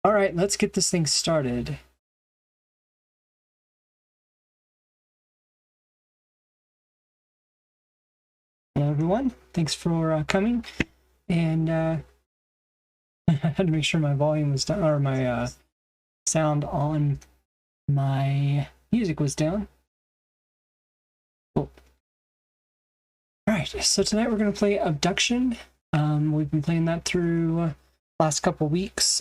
All right, let's get this thing started. Hello, everyone. Thanks for coming. And I had to make sure my volume was down, or my sound on my music was down. Cool. All right, so tonight we're going to play Obduction. We've been playing that through last couple weeks.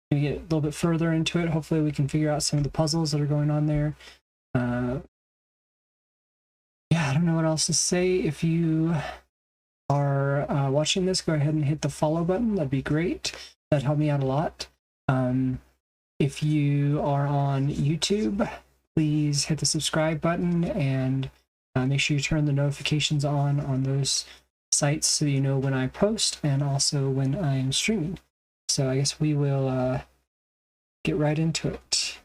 Gonna get a little bit further into it. Hopefully we can figure out some of the puzzles that are going on there. Yeah, I don't know what else to say. If you are watching this, go ahead and hit the follow button. That'd be great. That'd help me out a lot. If you are on YouTube, please hit the subscribe button and make sure you turn the notifications on those sites so you know when I post and also when I'm streaming. So I guess we will get right into it.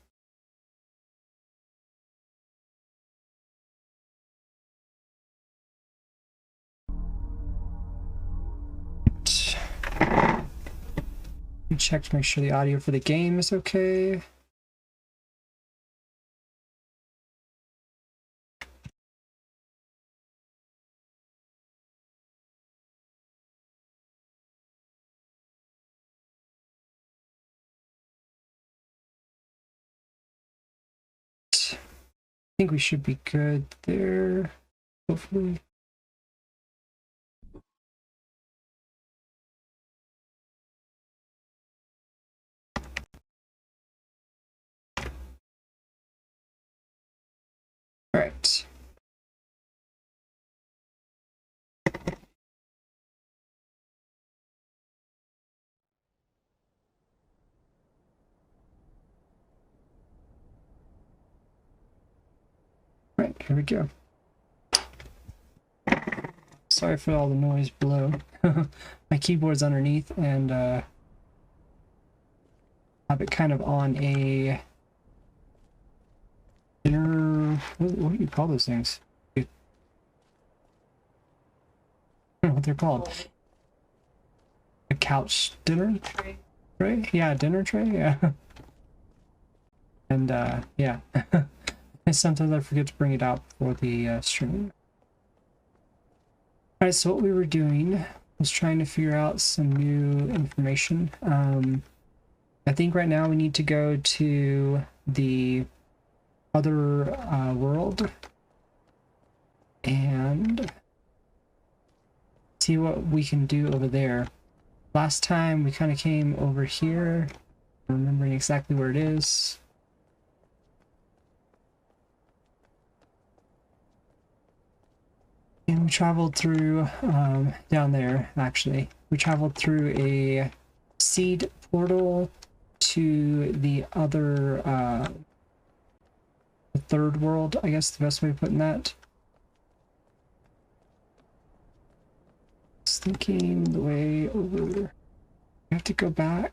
Check to make sure the audio for the game is okay. I think we should be good there, hopefully. All right. Right, here we go. Sorry for all the noise below. My keyboard's underneath and have it kind of on a dinner. What do you call those things? I don't know what they're called. A couch dinner tray? Yeah, dinner tray, yeah. And yeah. And sometimes I forget to bring it out for the stream. Alright, so what we were doing was trying to figure out some new information. I think right now we need to go to the other world and see what we can do over there. Last time we kind of came over here, remembering exactly where it is. And we traveled through, down there, actually. We traveled through a seed portal to the other, the third world, I guess the best way of putting that. I was thinking the way over. We have to go back.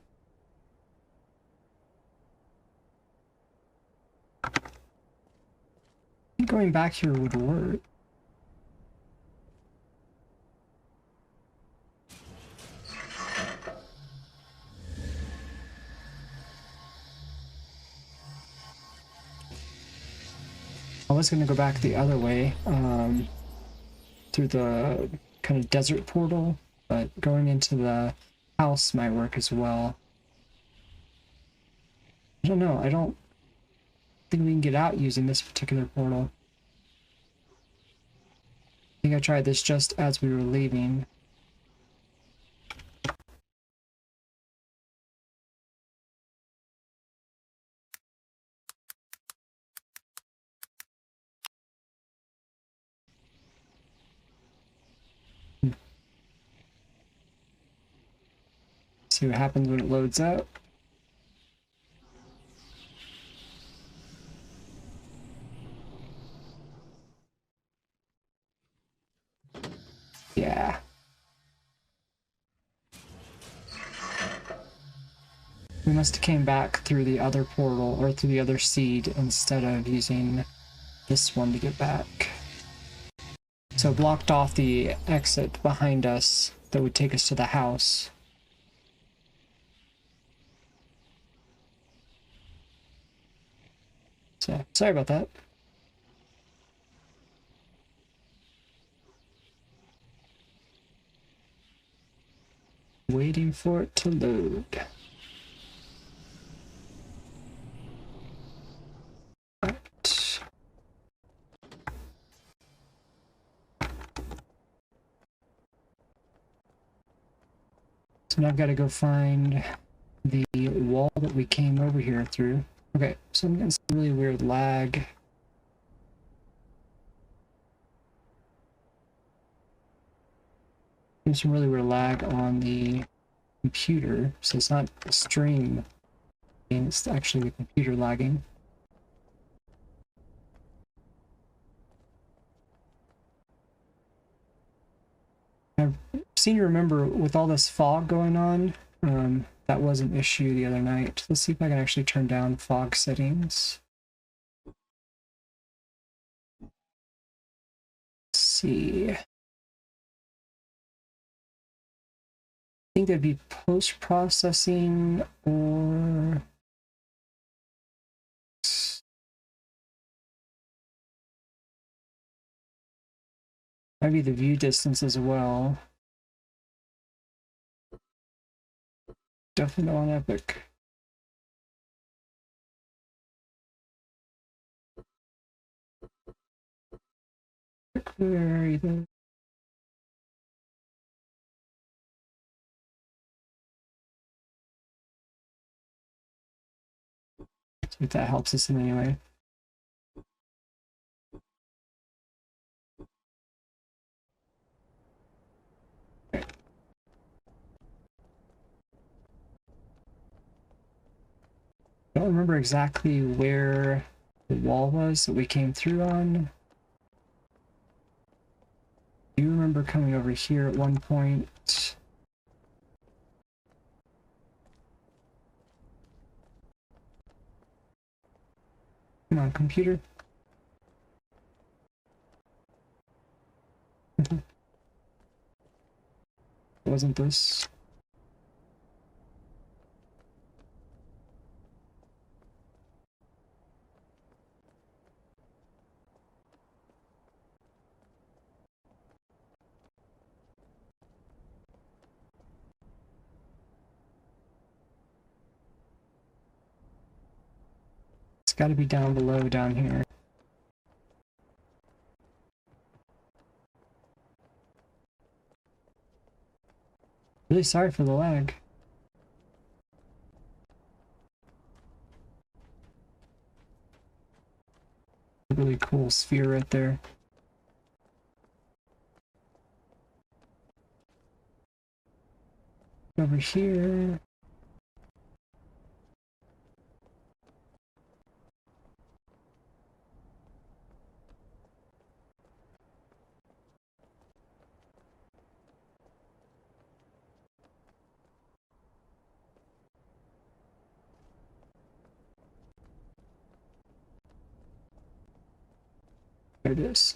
I think going back here would work. I was going to go back the other way, through the kind of desert portal, but going into the house might work as well. I don't know, I don't think we can get out using this particular portal. I think I tried this just as we were leaving. See what happens when it loads up. Yeah. We must have came back through the other portal, or through the other seed, instead of using this one to get back. So it blocked off the exit behind us that would take us to the house. So sorry about that. Waiting for it to load. Right. So now I've got to go find the wall that we came over here through. Okay, so I'm getting some really weird lag. There's some really weird lag on the computer, so it's not a stream, it's actually the computer lagging. I seem to remember with all this fog going on, that was an issue the other night. Let's see if I can actually turn down fog settings. Let's see. I think that'd be post-processing or maybe the view distance as well. Definitely on Epic. Where are you there? See if that helps us in any way. Okay. I don't remember exactly where the wall was that we came through on. Do you remember coming over here at one point? Come on, computer. Wasn't this? It's got to be down below down here. Really sorry for the lag. Really cool sphere right there. Over here. There it is.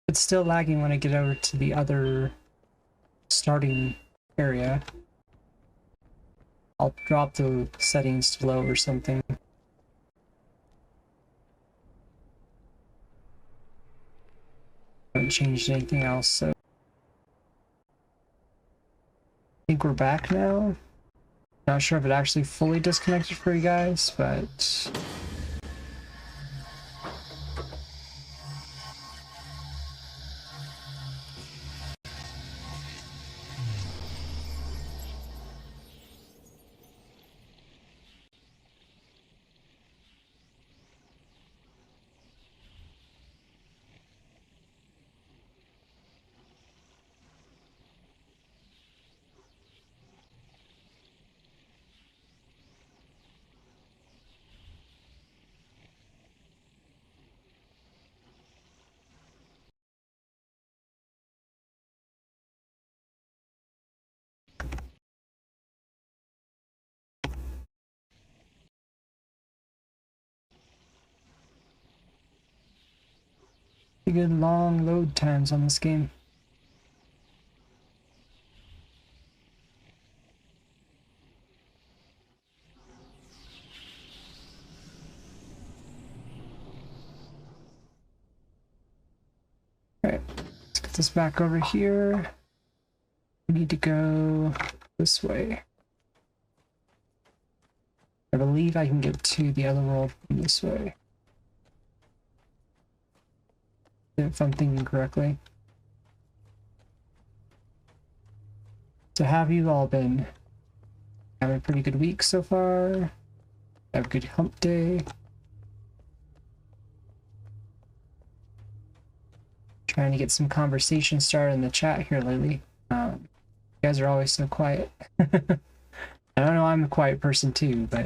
It's still lagging when I get over to the other starting area. I'll drop the settings to low or something. Haven't changed anything else, so I think we're back now. Not sure if it actually fully disconnected for you guys, but Pretty good long load times on this game. Alright, let's get this back over here. We need to go this way. I believe I can get to the other world from this way. If I'm thinking correctly. So have you all been having a pretty good week so far? Have a good hump day? Trying to get some conversation started in the chat here lately. You guys are always so quiet. I don't know, I'm a quiet person too, but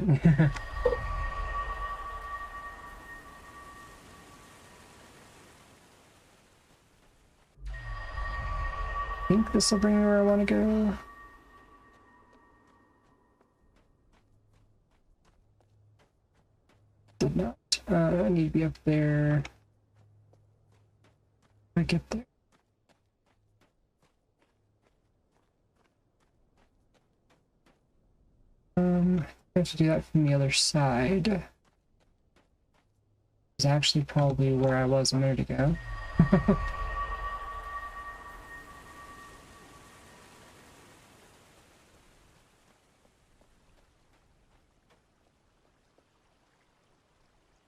I think this will bring me where I want to go. Did not. I need to be up there. I get there. I have to do that from the other side. It's actually probably where I was a minute ago.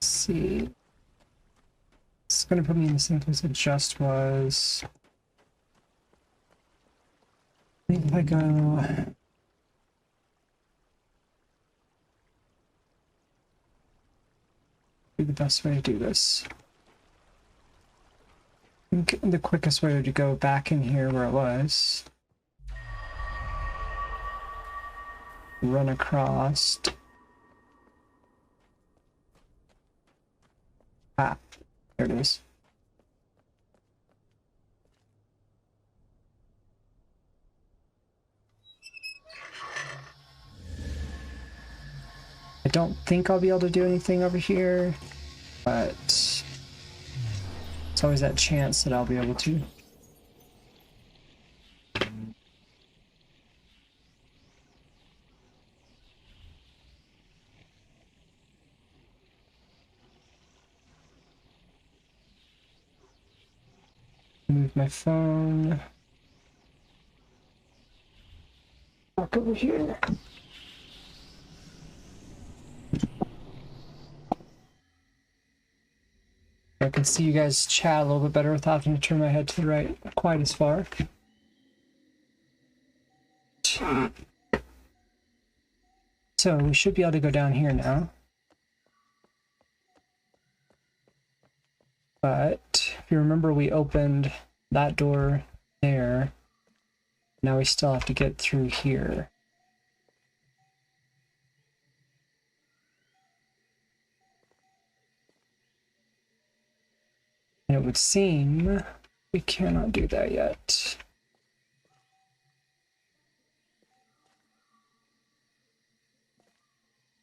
Let's see. It's gonna put me in the same place it just was. I think if I go be the best way to do this. I think the quickest way would to go back in here where it was. Run across. Ah, there it is. I don't think I'll be able to do anything over here, but it's always that chance that I'll be able to. Move my phone back over here. I can see you guys chat a little bit better without having to turn my head to the right quite as far. So we should be able to go down here now. But if you remember, we opened that door there. Now we still have to get through here. And it would seem we cannot do that yet.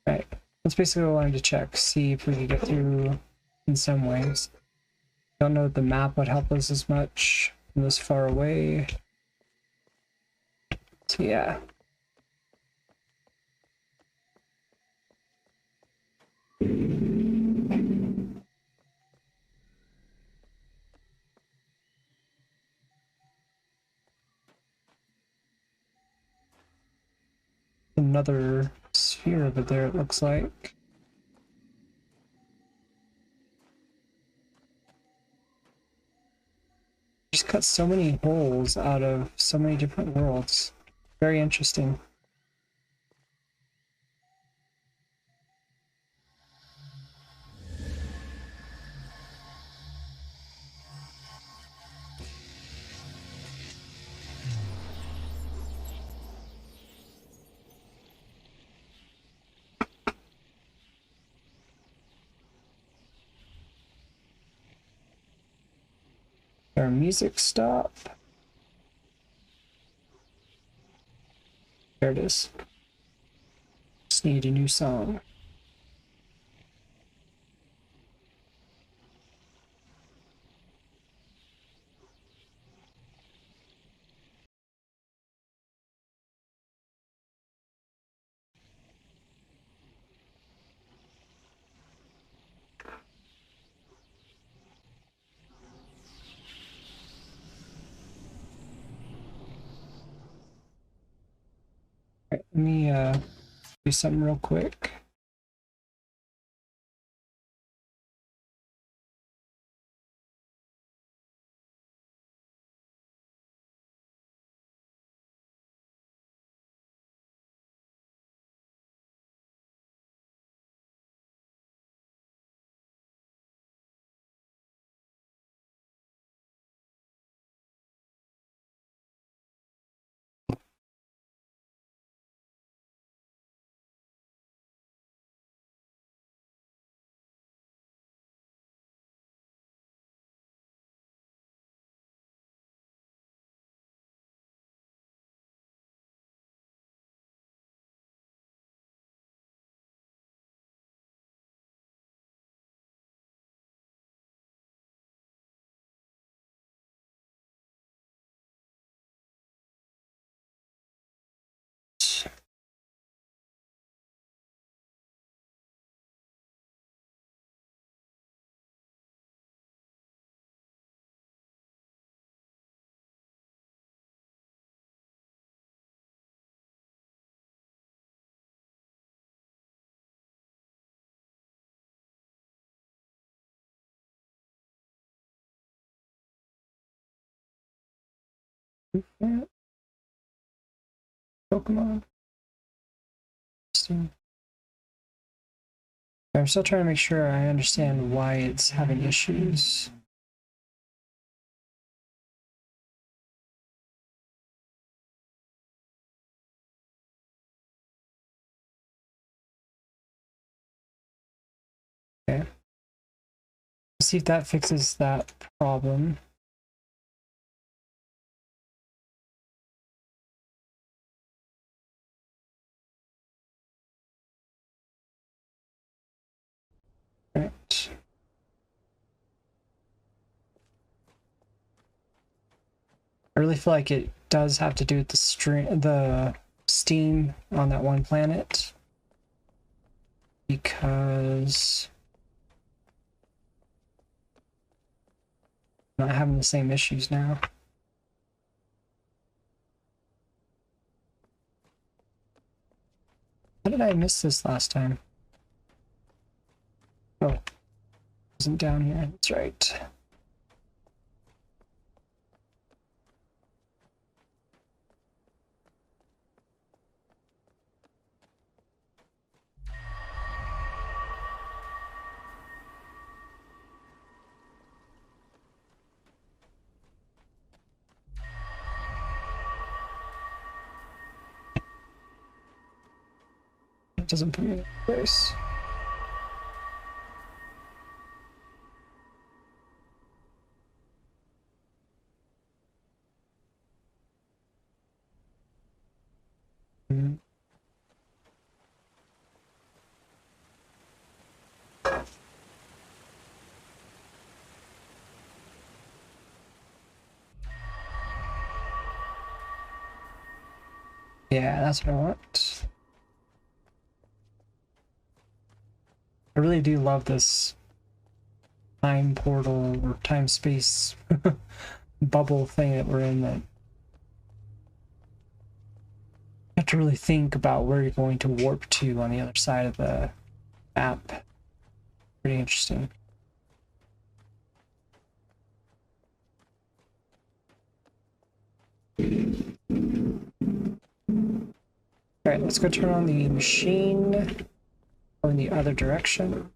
Right, that's basically what I wanted to check, see if we could get through in some ways. Don't know if the map would help us as much from this far away. So yeah. Another sphere over there, it looks like. Just cut so many holes out of so many different worlds. Very interesting. Our music stop. There it is. Just need a new song. Let me do something real quick. Pokemon. I'm still trying to make sure I understand why it's having issues. Okay. Let's see if that fixes that problem. Right. I really feel like it does have to do with the steam on that one planet, because I'm not having the same issues now. How did I miss this last time? Oh, it wasn't down here. That's right. It doesn't put me in place. Mm. Yeah, that's what I want. I really do love this time portal or time space bubble thing that we're in, that you have to really think about where you're going to warp to on the other side of the map. Pretty interesting. All right, let's go turn on the machine, go in the other direction.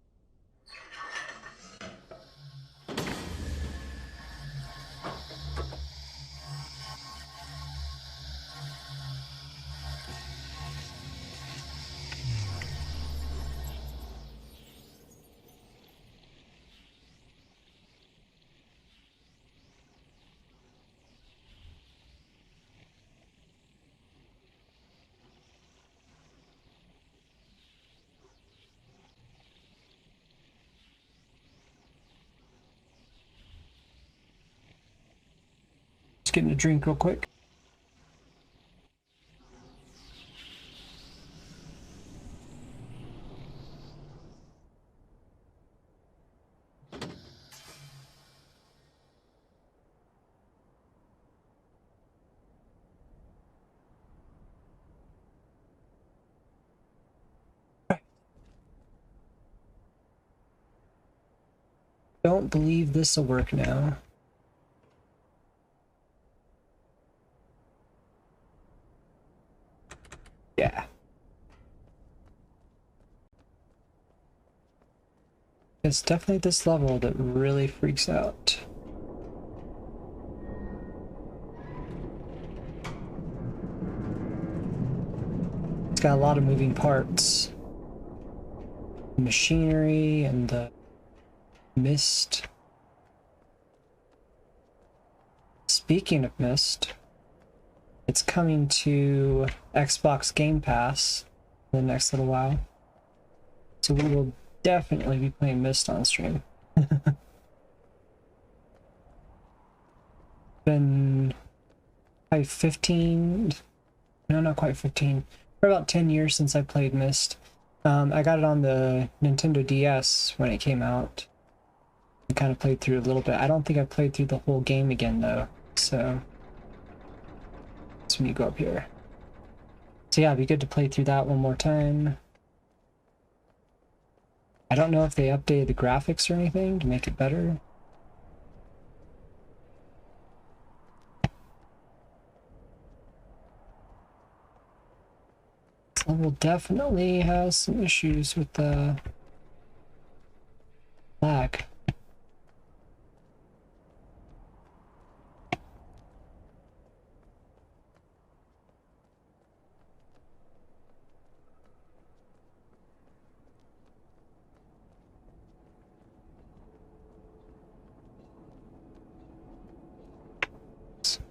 Just getting a drink real quick. don't believe this will work now. Yeah. It's definitely this level that really freaks out. It's got a lot of moving parts. Machinery and the mist. Speaking of mist, it's coming to Xbox Game Pass in the next little while. So we will definitely be playing Mist on stream. Been probably 15, no, not quite 15, for about 10 years since I played Mist. I got it on the Nintendo DS when it came out. I kind of played through a little bit. I don't think I played through the whole game again though, so that's when you go up here. So yeah, it'd be good to play through that one more time. I don't know if they updated the graphics or anything to make it better. This level definitely has some issues with the lag.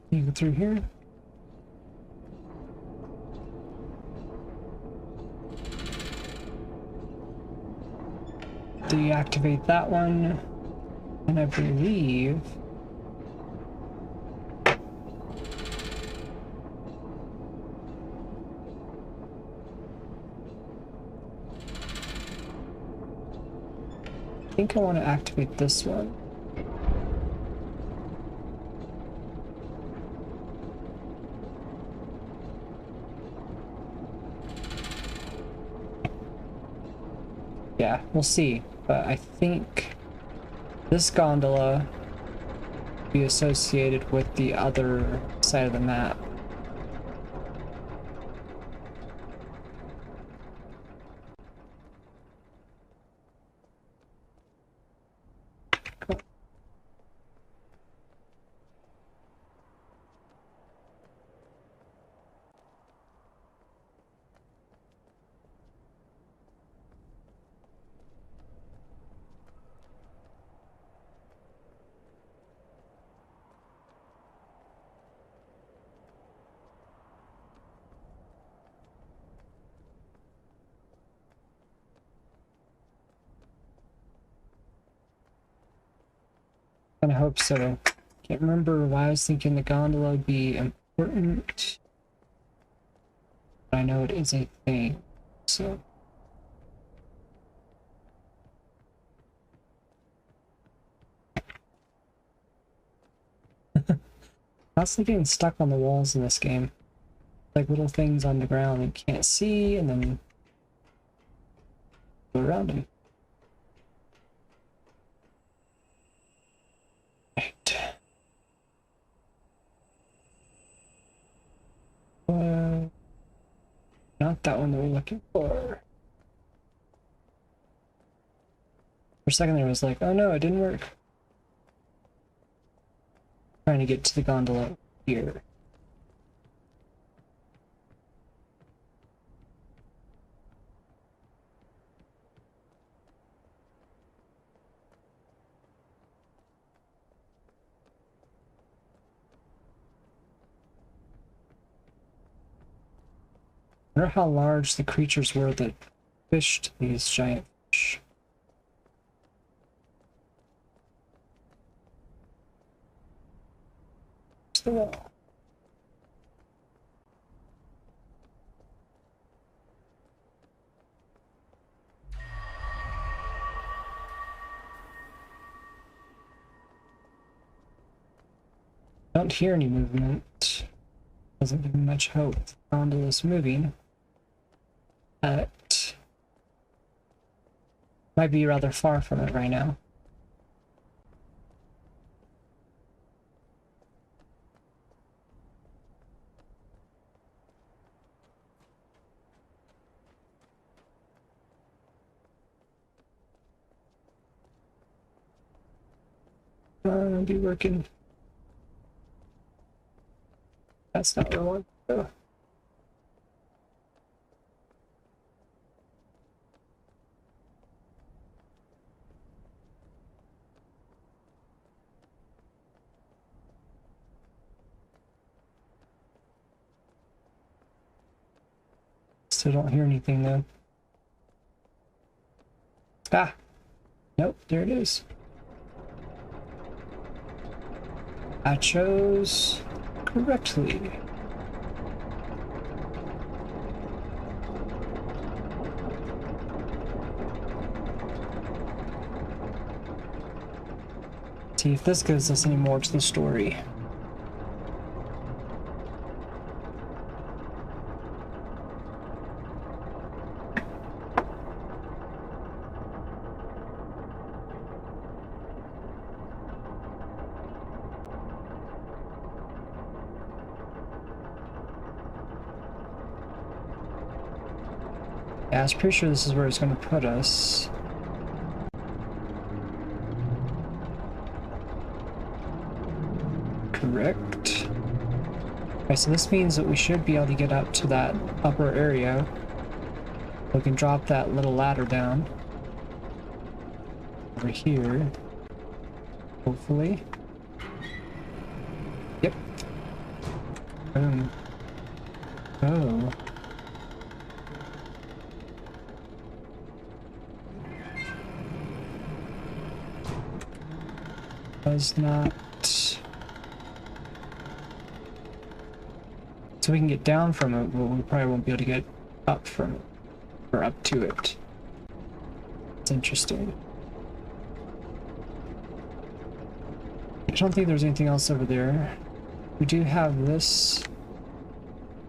You go through here. Deactivate that one, and I believe I want to activate this one. Yeah, we'll see, but I think this gondola will be associated with the other side of the map. Cool. I hope so. Can't remember why I was thinking the gondola would be important, but I know it is a thing, so. Constantly getting stuck on the walls in this game. Like little things on the ground you can't see, and then go around them. Right. Not that one that we're looking for. For a second there, I was like, oh no, it didn't work. Trying to get to the gondola here. I wonder how large the creatures were that fished these giant fish. Where's the wall? Don't hear any movement. Doesn't give me much hope. The gondola's moving. But might be rather far from it right now. Be working. That's not what I want. Oh. Still don't hear anything though. Ah! Nope, there it is. I chose correctly. See if this gives us any more to the story. Yeah, I was pretty sure this is where it's going to put us. Correct. Okay, so this means that we should be able to get up to that upper area. We can drop that little ladder down. Over here. Hopefully. Yep. Boom. Oh. Does not. So we can get down from it, but we probably won't be able to get up from it. Or up to it. It's interesting. I don't think there's anything else over there. We do have this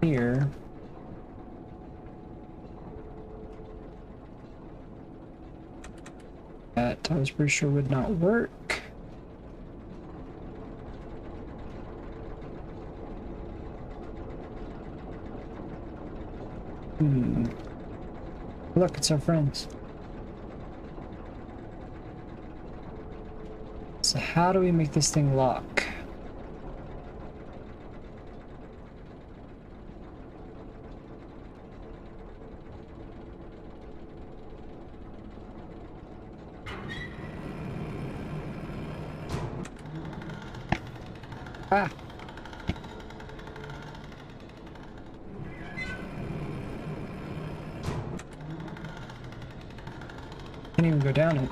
here. That I was pretty sure would not work. Look, it's our friends. So how do we make this thing lock? Ah! Can't even go down it.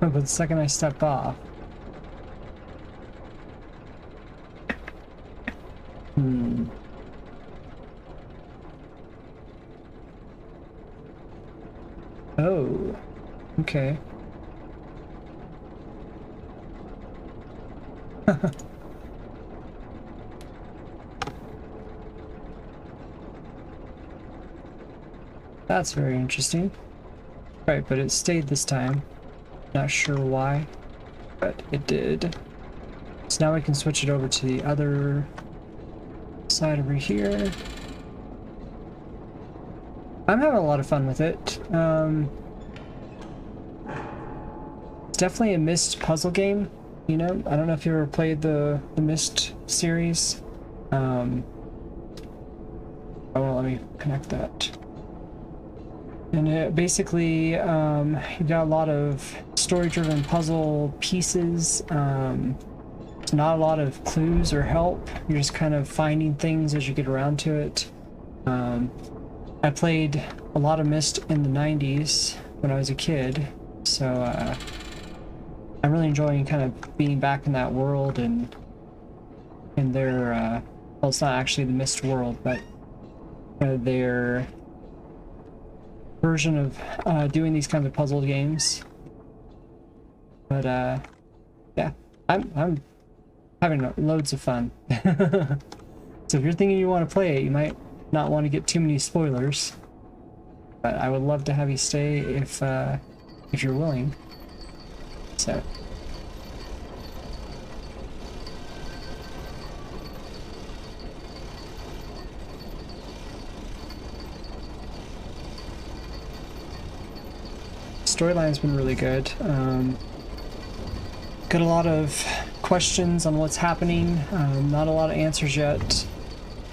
But the second I step off. Oh. Okay. That's very interesting. Right, but it stayed this time. Not sure why, but it did. So now we can switch it over to the other side over here. I'm having a lot of fun with it. It's definitely a Myst puzzle game. You know, I don't know if you ever played the Myst series. Oh, well, let me connect that. And it basically, you've got a lot of story-driven puzzle pieces. There's not a lot of clues or help. You're just kind of finding things as you get around to it. I played a lot of Myst in the 90s when I was a kid, so I'm really enjoying kind of being back in that world and in their, well, it's not actually the Myst world, but their version of doing these kinds of puzzle games. But yeah, I'm having loads of fun. So if you're thinking you want to play it, you might not want to get too many spoilers, but I would love to have you stay if you're willing. So Storyline's been really good. Got a lot of questions on what's happening. Not a lot of answers yet.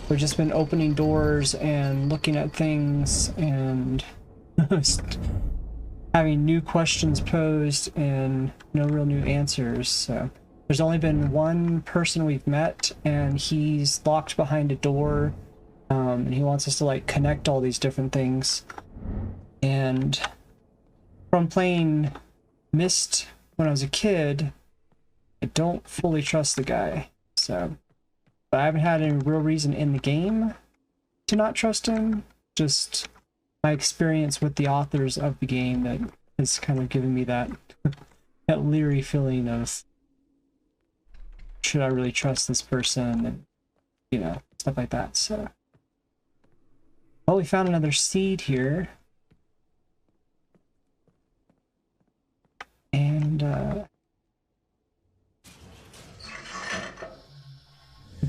We've just been opening doors and looking at things and having new questions posed and no real new answers. So there's only been one person we've met, and he's locked behind a door, and he wants us to like connect all these different things. And from playing Myst when I was a kid, I don't fully trust the guy. So, but I haven't had any real reason in the game to not trust him. Just my experience with the authors of the game that has kind of given me that that leery feeling of, should I really trust this person, and you know, stuff like that. So, well, we found another seed here, and I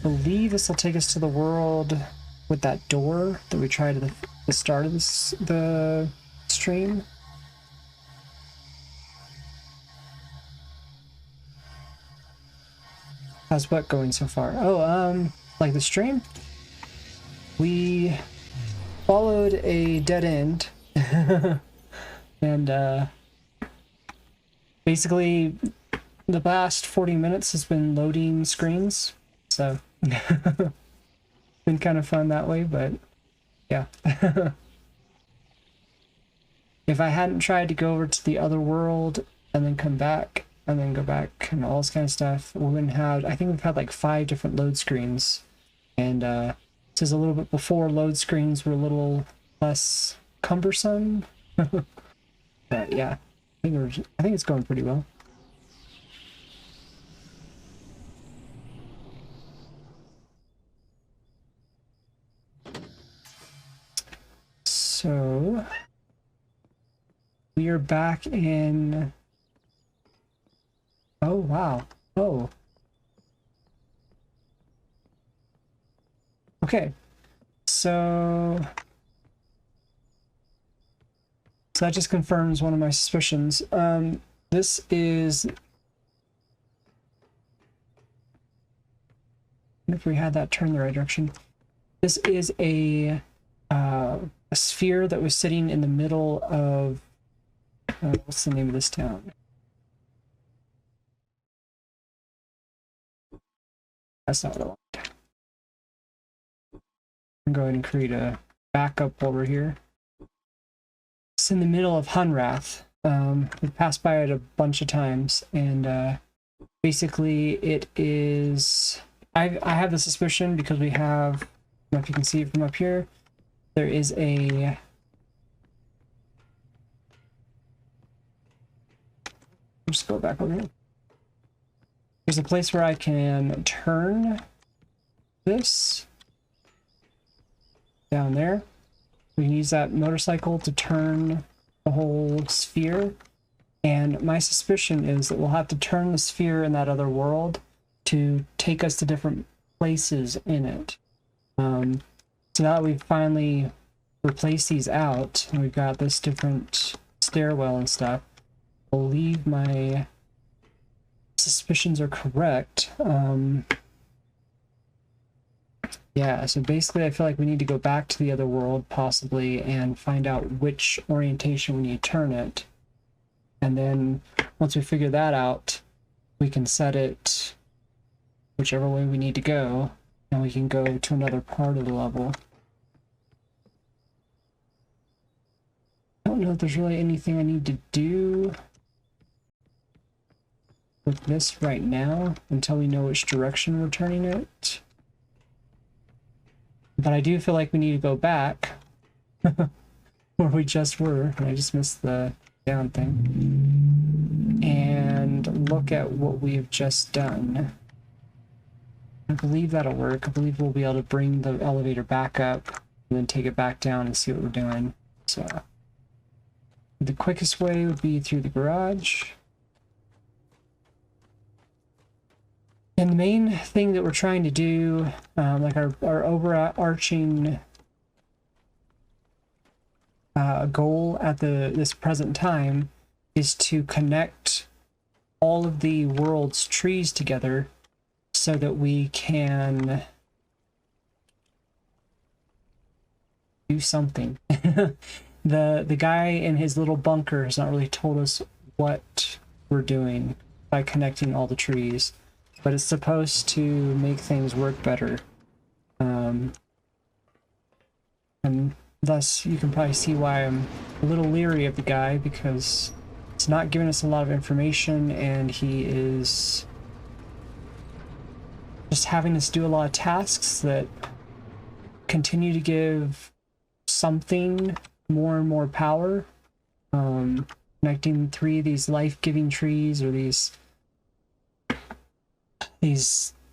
believe this will take us to the world with that door that we tried at the start of the stream. How's what going so far? Oh, like the stream? We followed a dead end. And basically the past 40 minutes has been loading screens. So been kind of fun that way, but yeah. If I hadn't tried to go over to the other world and then come back and then go back and all this kind of stuff, we wouldn't have, I think we've had like 5 different load screens. And this is a little bit before load screens were a little less cumbersome. But yeah, I think it's going pretty well. So we are back in. Oh wow. Oh. Okay. So that just confirms one of my suspicions. This is, if we had that turned the right direction. This is a sphere that was sitting in the middle of what's the name of this town? That's not what I want. I'm going to create a backup while we're here. It's in the middle of Hunrath. We've passed by it a bunch of times, and basically it is. I have the suspicion because we have. I don't know if you can see it from up here. There is a. Just go back over here. There's a place where I can turn this down there. We can use that motorcycle to turn the whole sphere. And my suspicion is that we'll have to turn the sphere in that other world to take us to different places in it. So now that we've finally replaced these out, and we've got this different stairwell and stuff, I believe my suspicions are correct. Yeah, so basically I feel like we need to go back to the other world possibly and find out which orientation we need to turn it. And then once we figure that out, we can set it whichever way we need to go, and we can go to another part of the level. I don't know if there's really anything I need to do with this right now until we know which direction we're turning it. But I do feel like we need to go back where we just were. I just missed the down thing. And look at what we have just done. I believe that'll work. I believe we'll be able to bring the elevator back up and then take it back down and see what we're doing. So the quickest way would be through the garage. And the main thing that we're trying to do, like our overarching goal at this present time, is to connect all of the world's trees together so that we can do something. The guy in his little bunker has not really told us what we're doing by connecting all the trees, but it's supposed to make things work better. And thus you can probably see why I'm a little leery of the guy, because it's not giving us a lot of information, and he is just having us do a lot of tasks that continue to give something more and more power. Connecting 3 of these life-giving trees, or these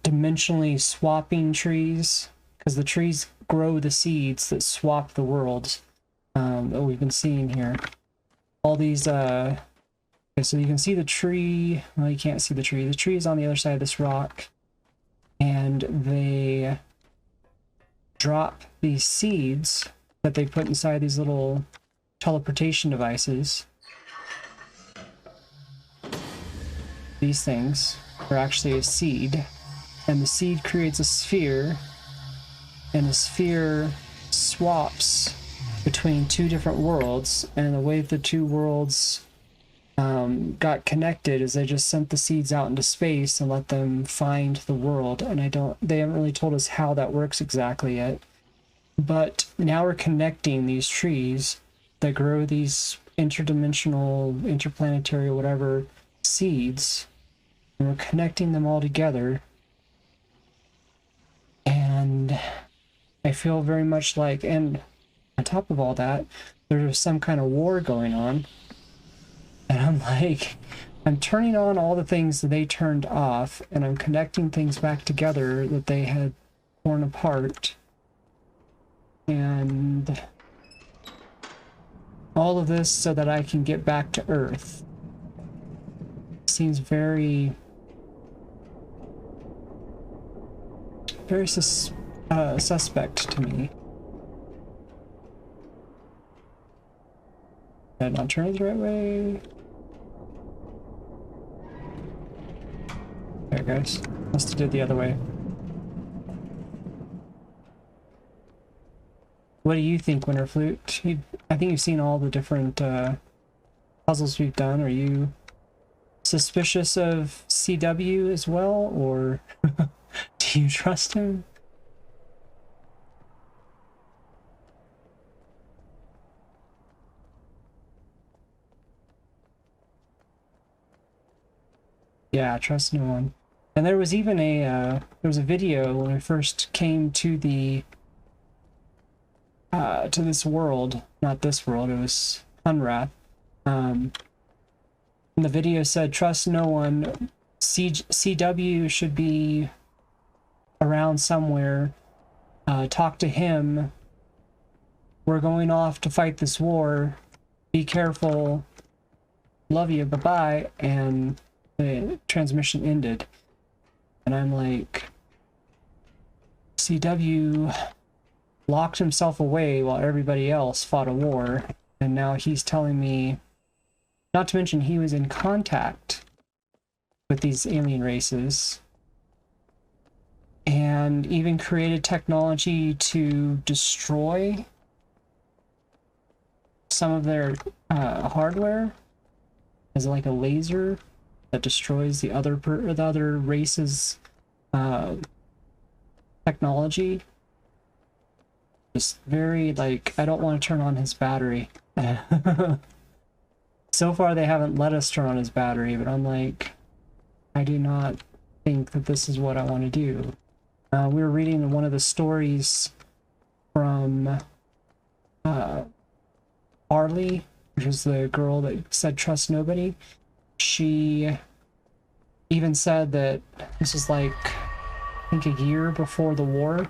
dimensionally swapping trees, because the trees grow the seeds that swap the worlds that we've been seeing here. All these okay, so you can see the tree. Well, you can't see the tree. The tree is on the other side of this rock, and they drop these seeds that they put inside these little teleportation devices. These things are actually a seed, and the seed creates a sphere, and the sphere swaps between 2 different worlds, and the way the 2 worlds got connected is they just sent the seeds out into space and let them find the world. And they haven't really told us how that works exactly yet, but now we're connecting these trees that grow these interdimensional, interplanetary, whatever seeds, and we're connecting them all together. And I feel very much like, and on top of all that, there's some kind of war going on, and I'm like, I'm turning on all the things that they turned off, and I'm connecting things back together that they had torn apart, and all of this so that I can get back to Earth. Seems very suspect to me. Did I not turn it the right way? There, guys. Must have did the other way. What do you think, Winter Flute? I think you've seen all the different puzzles we've done. Are you suspicious of CW as well, or do you trust him? Yeah, trust no one. And there was even there was a video when we first came to the to this world, not this world, it was Hunrath. And the video said, trust no one, CW should be around somewhere, talk to him, we're going off to fight this war, be careful, love you, bye-bye, and the transmission ended. And I'm like, CW locked himself away while everybody else fought a war, and now he's telling me, not to mention he was in contact with these alien races and even created technology to destroy some of their hardware as like a laser that destroys the other race's technology. Just very, like, I don't want to turn on his battery. So far they haven't let us turn on his battery, but I'm like, I do not think that this is what I want to do. We were reading one of the stories from Arlie, which was the girl that said trust nobody. She even said that this was like, I think a year before the war,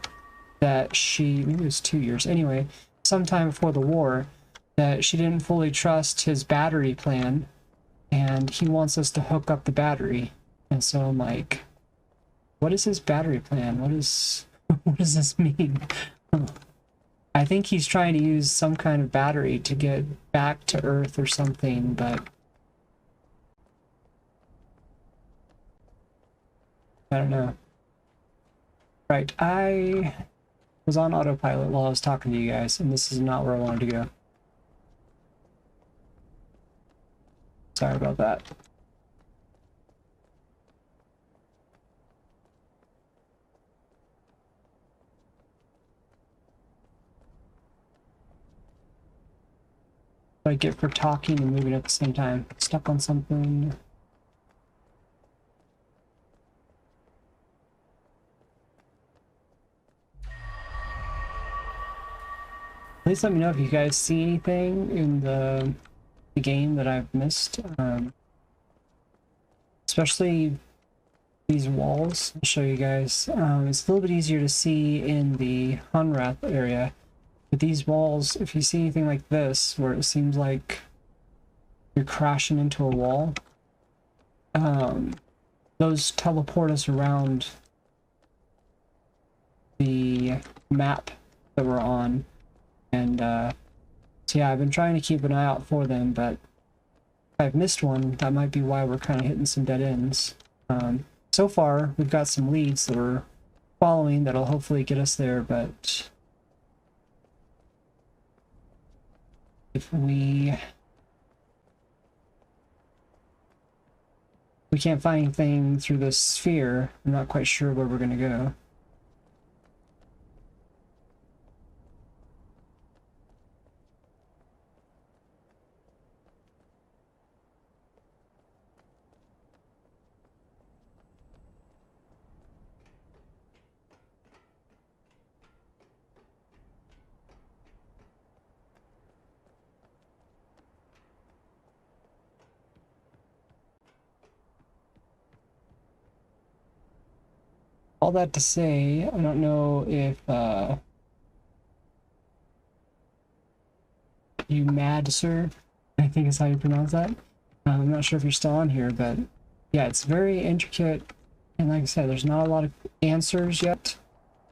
that maybe it was 2 years, anyway, sometime before the war, that she didn't fully trust his battery plan, and he wants us to hook up the battery. And so I'm like, what is his battery plan? What does this mean? I think he's trying to use some kind of battery to get back to Earth or something, but I don't know. Right, I was on autopilot while I was talking to you guys, and this is not where I wanted to go. Sorry about that. What I get for talking and moving at the same time. Stuck on something. Please let me know if you guys see anything in the game that I've missed. Especially these walls. I'll show you guys. It's a little bit easier to see in the Hunrath area. But these walls, if you see anything like this, where it seems like you're crashing into a wall, those teleport us around the map that we're on. And so yeah, I've been trying to keep an eye out for them, but if I've missed one, that might be why we're kind of hitting some dead ends. So far, we've got some leads that we're following that'll hopefully get us there, but if we can't find anything through this sphere, I'm not quite sure where we're going to go. All that to say, I don't know if you mad sir, I think is how you pronounce that. I'm not sure if you're still on here, but yeah, it's very intricate, and like I said, there's not a lot of answers yet,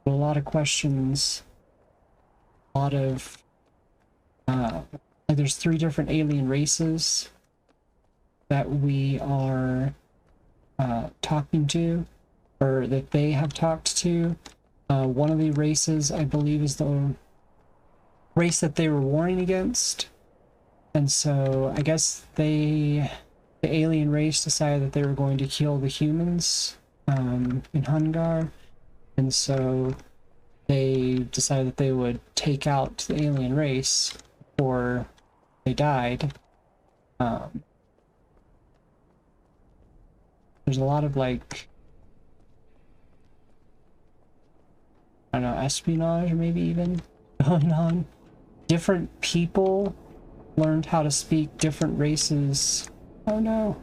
but a lot of questions, a lot of like there's 3 different alien races that we are talking to, or that they have talked to. One of the races, I believe, is the race that they were warning against, and so I guess the alien race decided that they were going to kill the humans in Hungar, and so they decided that they would take out the alien race before they died. There's a lot of, like, I don't know, espionage maybe even going on. Different people learned how to speak different races. Oh no.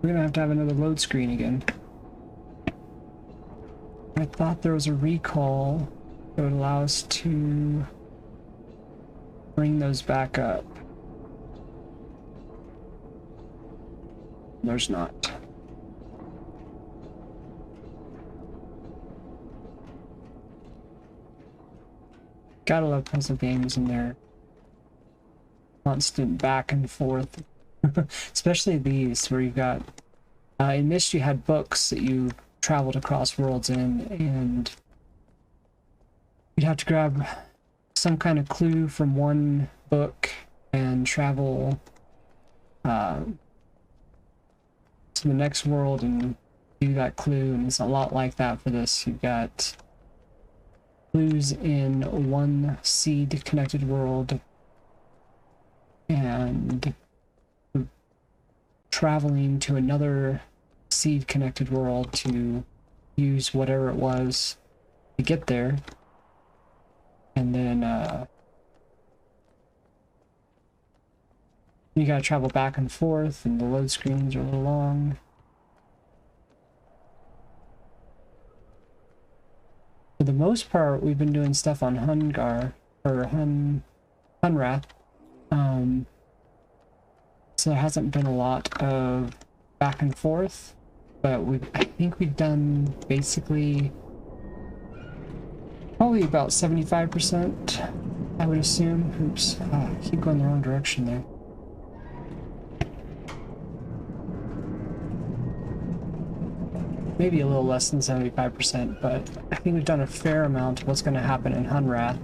We're gonna have to have another load screen again. I thought there was a recall that would allow us to bring those back up. There's not. Gotta love puzzle games and their constant back and forth. Especially these, where you've got... in Myst you had books that you traveled across worlds in, and you'd have to grab some kind of clue from one book and travel to the next world and do that clue, and it's a lot like that for this. You've got clues in one seed connected world and traveling to another seed connected world to use whatever it was to get there, and then you gotta travel back and forth, and the load screens are a little long. For the most part, we've been doing stuff on Hungar, or Hunrath, so there hasn't been a lot of back and forth, but I think we've done basically probably about 75% I would assume. Oops, I keep going the wrong direction there. Maybe a little less than 75%, but I think we've done a fair amount of what's going to happen in Hunrath.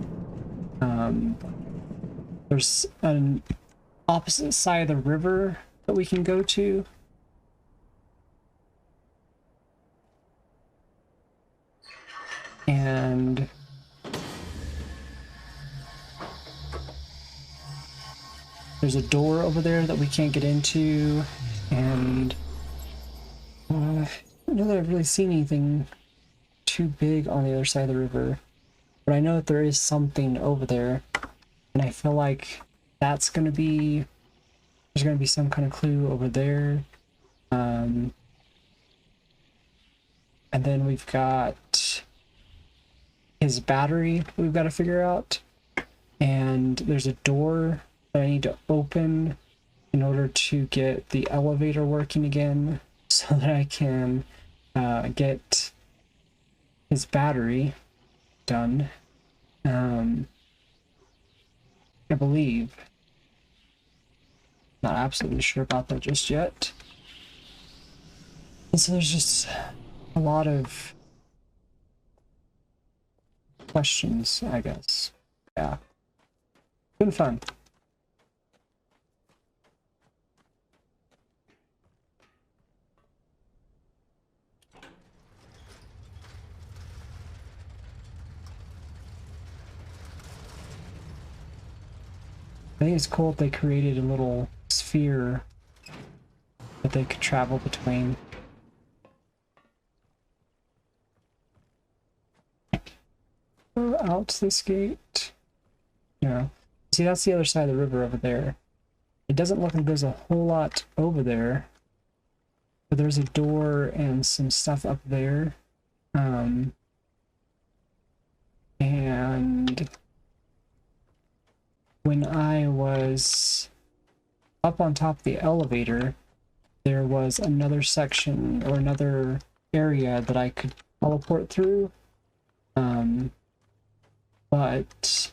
There's an opposite side of the river that we can go to. And there's a door over there that we can't get into. And I don't know that I've really seen anything too big on the other side of the river. But I know that there is something over there. And I feel like that's going to be... There's going to be some kind of clue over there. And then we've got his battery we've got to figure out. And there's a door that I need to open in order to get the elevator working again so that I can get his battery done. I believe. Not absolutely sure about that just yet. And so there's just a lot of questions, I guess. Yeah. Been fun. I think it's cool that they created a little sphere that they could travel between. Go out this gate. Yeah. See, that's the other side of the river over there. It doesn't look like there's a whole lot over there. But there's a door and some stuff up there. And when I was up on top of the elevator, there was another section or another area that I could teleport through. But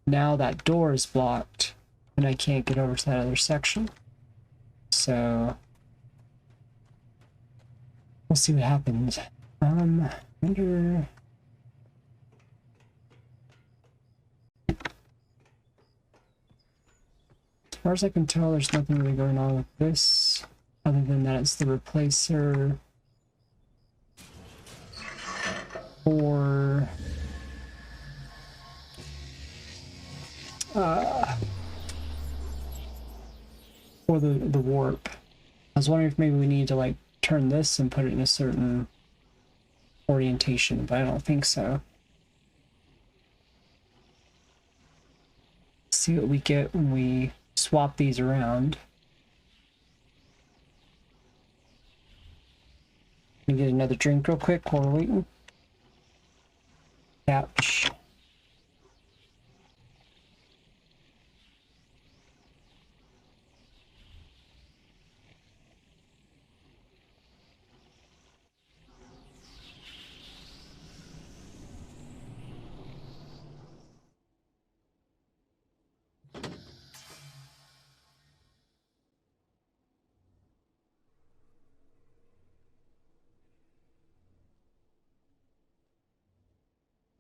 now that door is blocked and I can't get over to that other section. So we'll see what happens. Wonder... As far as I can tell, there's nothing really going on with this, other than that it's the replacer for the warp. I was wondering if maybe we need to like turn this and put it in a certain orientation, but I don't think so. Let's see what we get when we swap these around. Let me get another drink real quick while we're waiting. Ouch.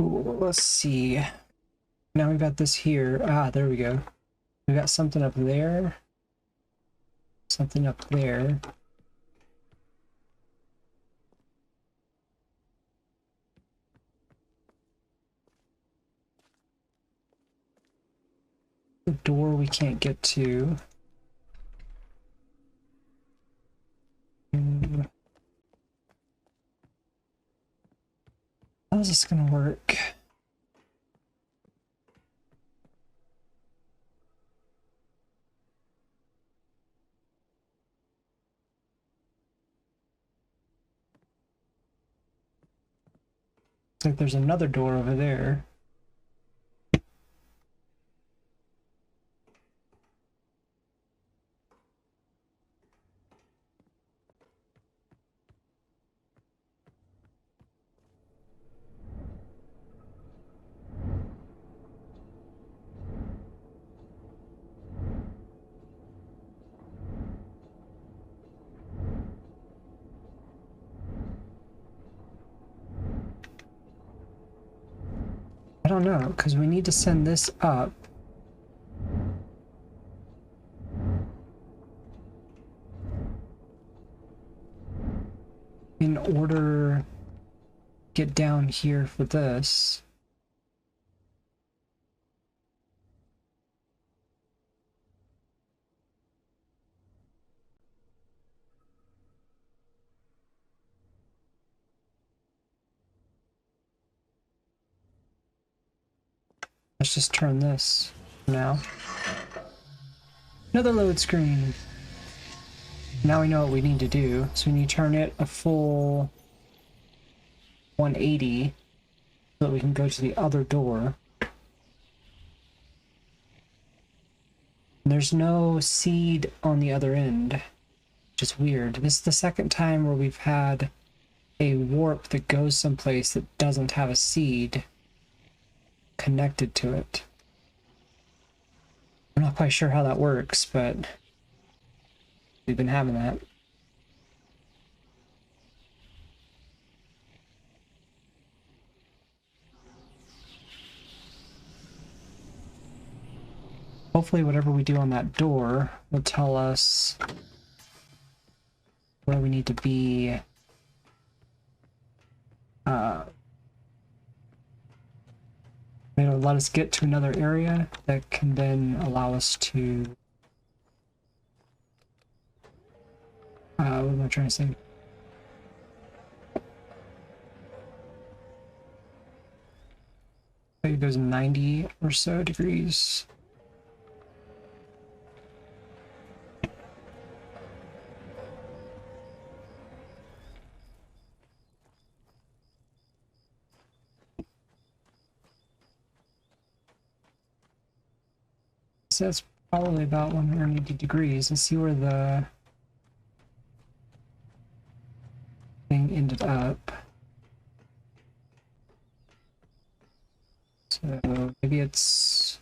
Ooh, let's see. Now we've got this here. Ah, there we go. We got something up there. Something up there. The door we can't get to. How's this gonna work? Looks like there's another door over there. I don't know, because we need to send this up. In order to get down here for this. Let's just turn this now. Another load screen. Now we know what we need to do. So we need to turn it a full 180 so that we can go to the other door. And there's no seed on the other end, which is weird. This is the second time where we've had a warp that goes someplace that doesn't have a seed connected to it. I'm not quite sure how that works, but we've been having that. Hopefully whatever we do on that door will tell us where we need to be. It'll let us get to another area that can then allow us to what am I trying to say? I think it goes 90 or so degrees. So that's probably about 180 degrees. Let's see where the thing ended up. So maybe it's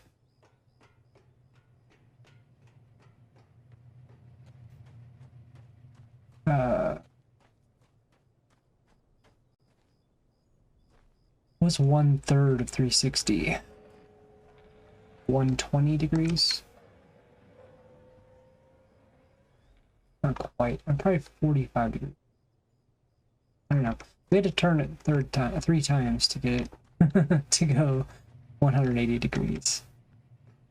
what's 1/3 of 360? 120 degrees? Not quite. I'm probably 45 degrees. I don't know. We had to turn it three times to get it to go 180 degrees,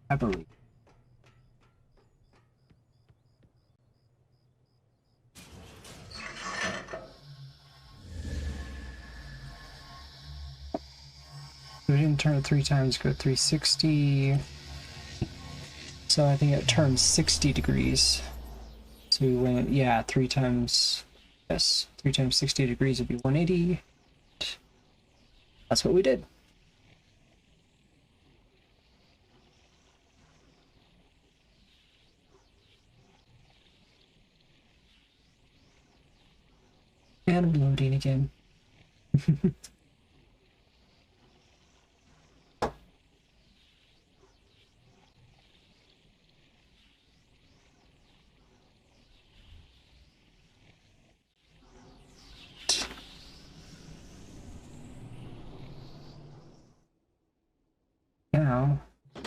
I believe. We didn't turn it 3 times, go 360. So I think it turned 60 degrees. So we went, yeah, 3 times, yes, 3 times 60 degrees would be 180. That's what we did. And I'm loading again. Now, I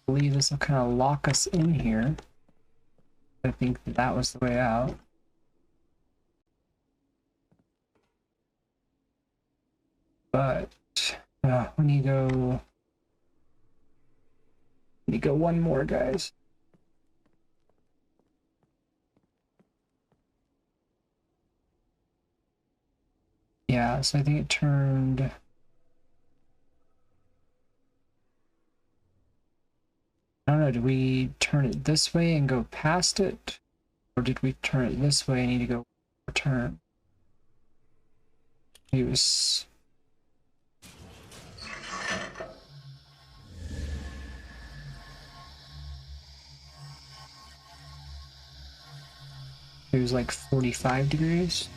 believe this will kind of lock us in here. I think that was the way out. But we need to go one more, guys. Yeah, so I think it turned. I don't know, did we turn it this way and go past it? Or did we turn it this way and need to go return? It was. It was like 45 degrees.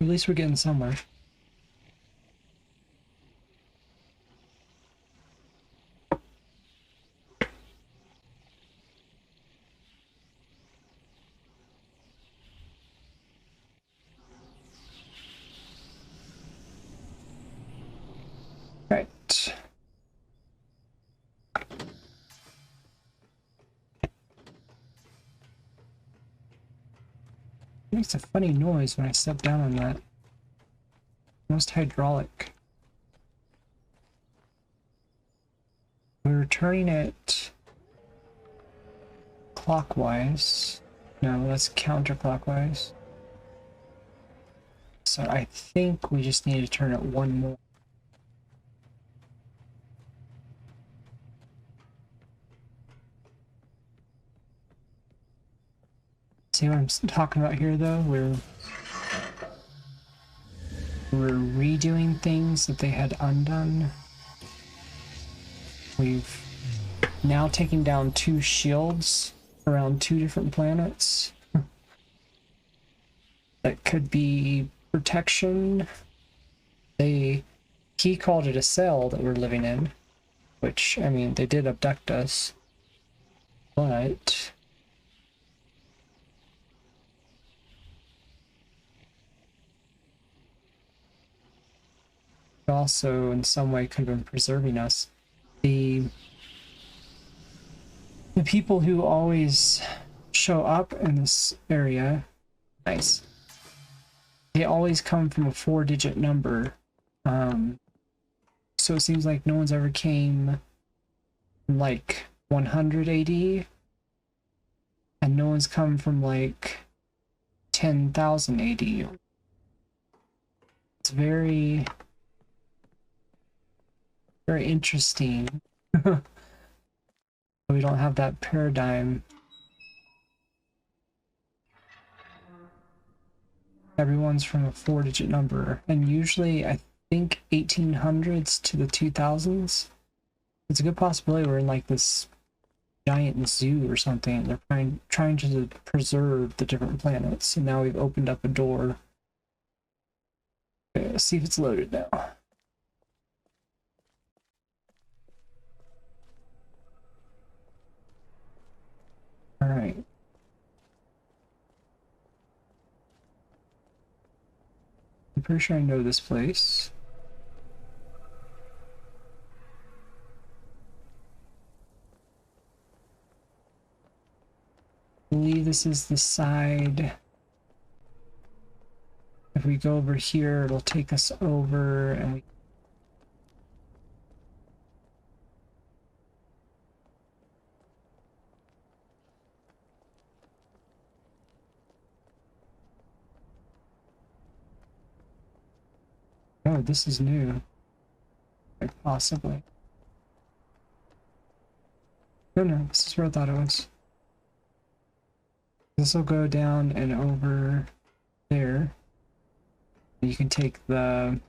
At least we're getting somewhere. Right. It makes a funny noise when I step down on that. Almost hydraulic. We're turning it clockwise. No, that's counterclockwise. So I think we just need to turn it one more. See what I'm talking about here, though? We're redoing things that they had undone. We've now taken down 2 shields around 2 different planets. That could be protection. He called it a cell that we're living in, which, I mean, they did abduct us, but also in some way could have been preserving us. The people who always show up in this area, nice. They always come from a 4-digit number. So it seems like no one's ever came from like 100 AD, and no one's come from like 10,000 AD. It's very, very interesting. We don't have that paradigm. Everyone's from a 4-digit number, and usually I think 1800s to the 2000s. It's a good possibility we're in like this giant zoo or something. They're trying to preserve the different planets, and now we've opened up a door. Okay, let's see if it's loaded now. All right. I'm pretty sure I know this place. I believe this is the side. If we go over here, it'll take us over, and we... Oh, this is new. Like, possibly. No, no, this is where I thought it was. This will go down and over there. You can take the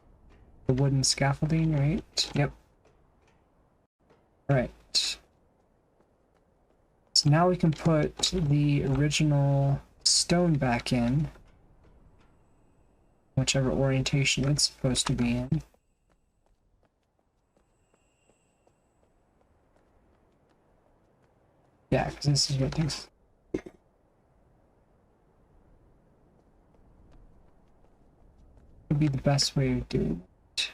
wooden scaffolding, right? Yep. Right. So now we can put the original stone back in, whichever orientation it's supposed to be in. Yeah, because this is what things... would be the best way of doing it.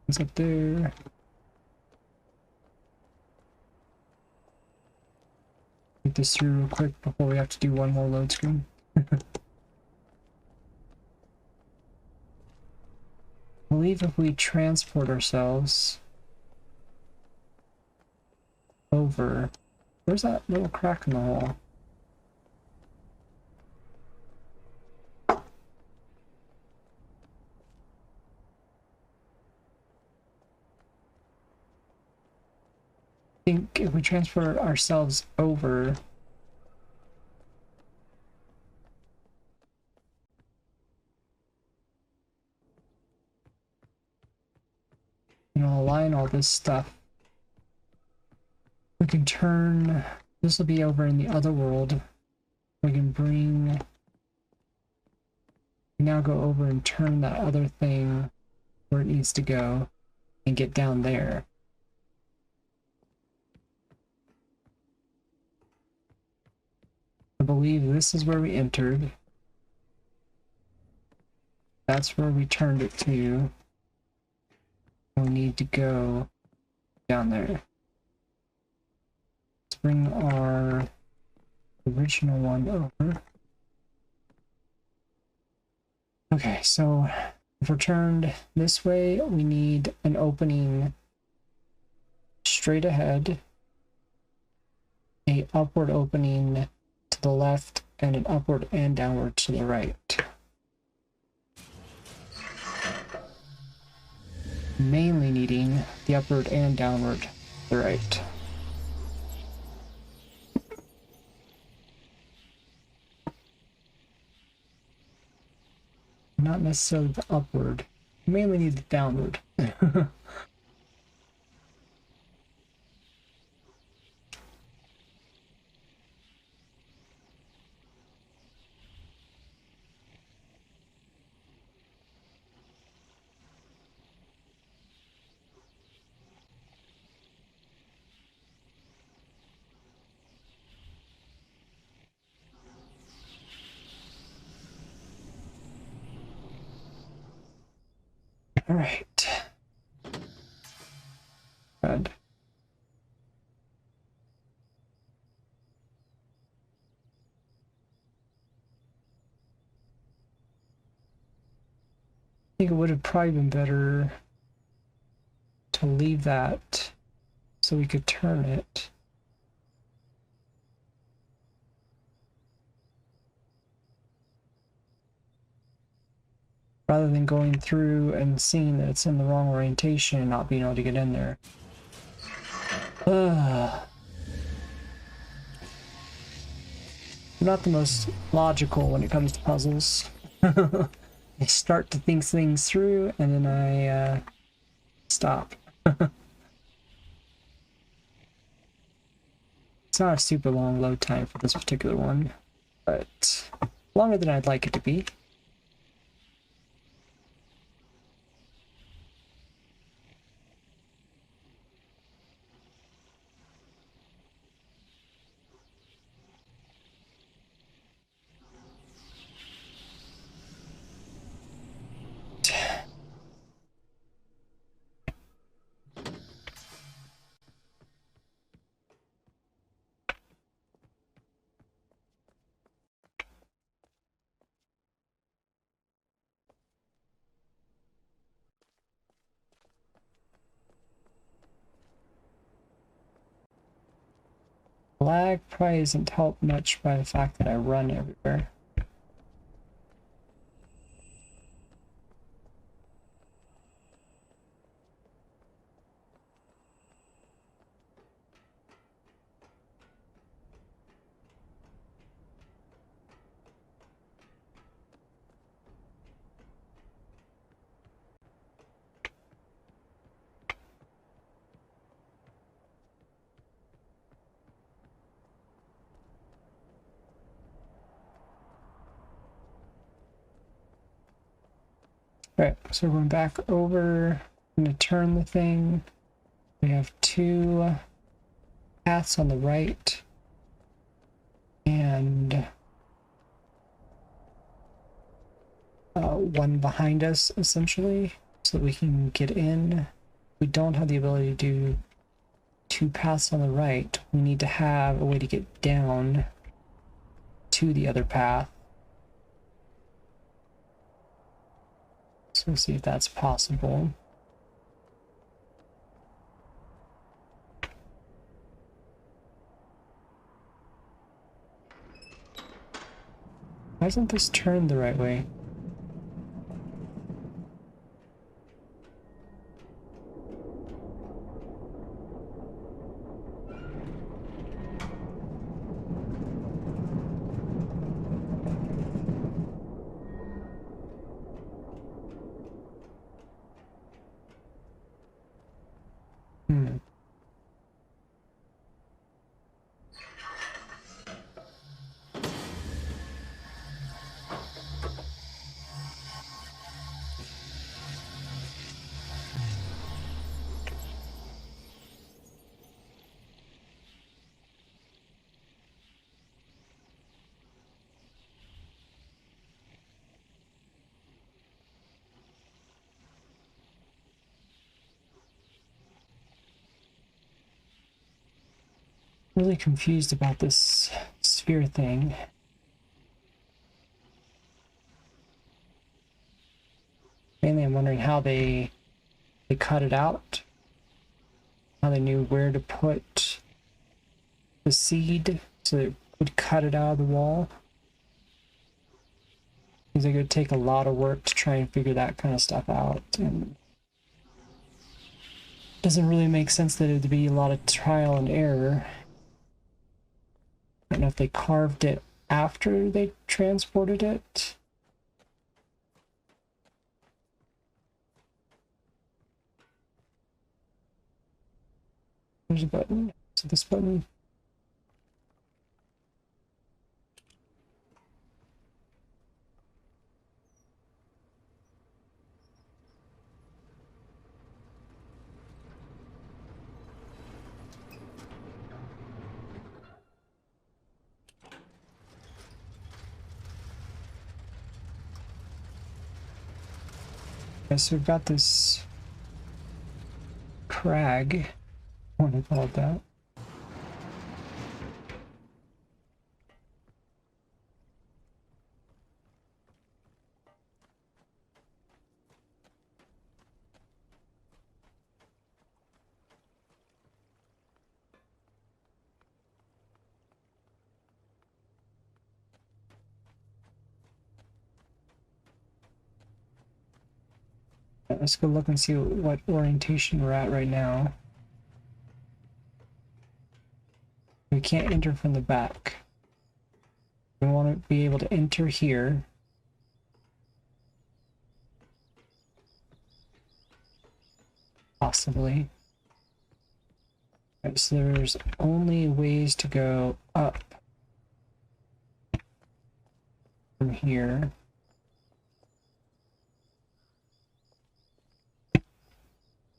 It's up there. Get this through real quick before we have to do one more load screen. I believe if we transport ourselves over... Where's that little crack in the wall? I think if we transport ourselves over... I'll align all this stuff. We can turn, this will be over in the other world. We can bring, now go over and turn that other thing where it needs to go and get down there. I believe this is where we entered. That's where we turned it to. We need to go down there. Let's bring our original one over. Okay, so if we're turned this way, we need an opening straight ahead, a upward opening to the left, and an upward and downward to the right. Mainly needing the upward and downward to the right. Not necessarily the upward. Mainly need the downward. All right. Good. I think it would have probably been better to leave that so we could turn it. Rather than going through and seeing that it's in the wrong orientation and not being able to get in there. I'm not the most logical when it comes to puzzles. I start to think things through and then I stop. It's not a super long load time for this particular one, but longer than I'd like it to be. Lag probably isn't helped much by the fact that I run everywhere. Alright, so we're going back over. I'm going to turn the thing. We have two paths on the right and one behind us, essentially, so that we can get in. We don't have the ability to do two paths on the right. We need to have a way to get down to the other path. So we'll see if that's possible. Why isn't this turned the right way? really confused about this sphere thing. Mainly I'm wondering how they cut it out, how they knew where to put the seed so it would cut it out of the wall. Seems like it would take a lot of work to try and figure that kind of stuff out, and doesn't really make sense that it would be a lot of trial and error. I don't know if they carved it after they transported it. There's a button. So this button. Okay, so we've got this crag. I want to call it that. Let's go look and see what orientation we're at right now. We can't enter from the back. We want to be able to enter here. Possibly. Right, so there's only ways to go up from here.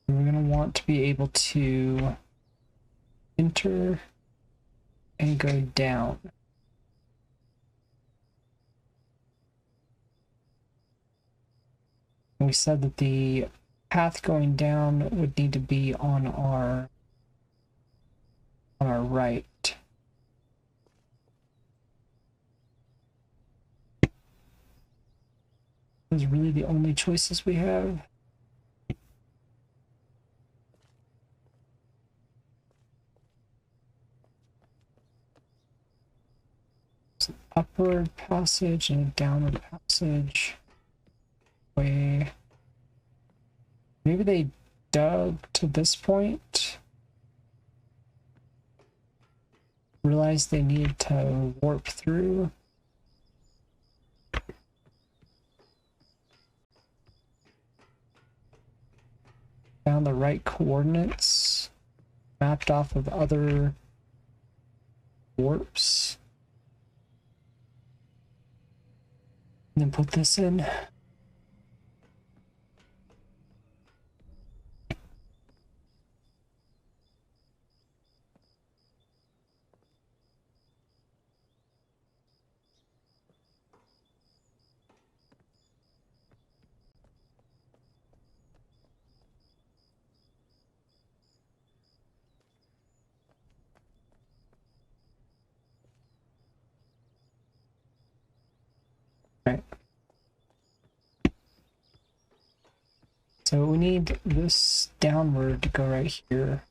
We're going to want to be able to enter and go down. And we said that the path going down would need to be on our right. Those are really the only choices we have. It's an upward passage and a downward passage. Way. Maybe they dug to this point. Realized they needed to warp through. Found the right coordinates. Mapped off of other warps. And then put this in. Right. So we need this downward to go right here.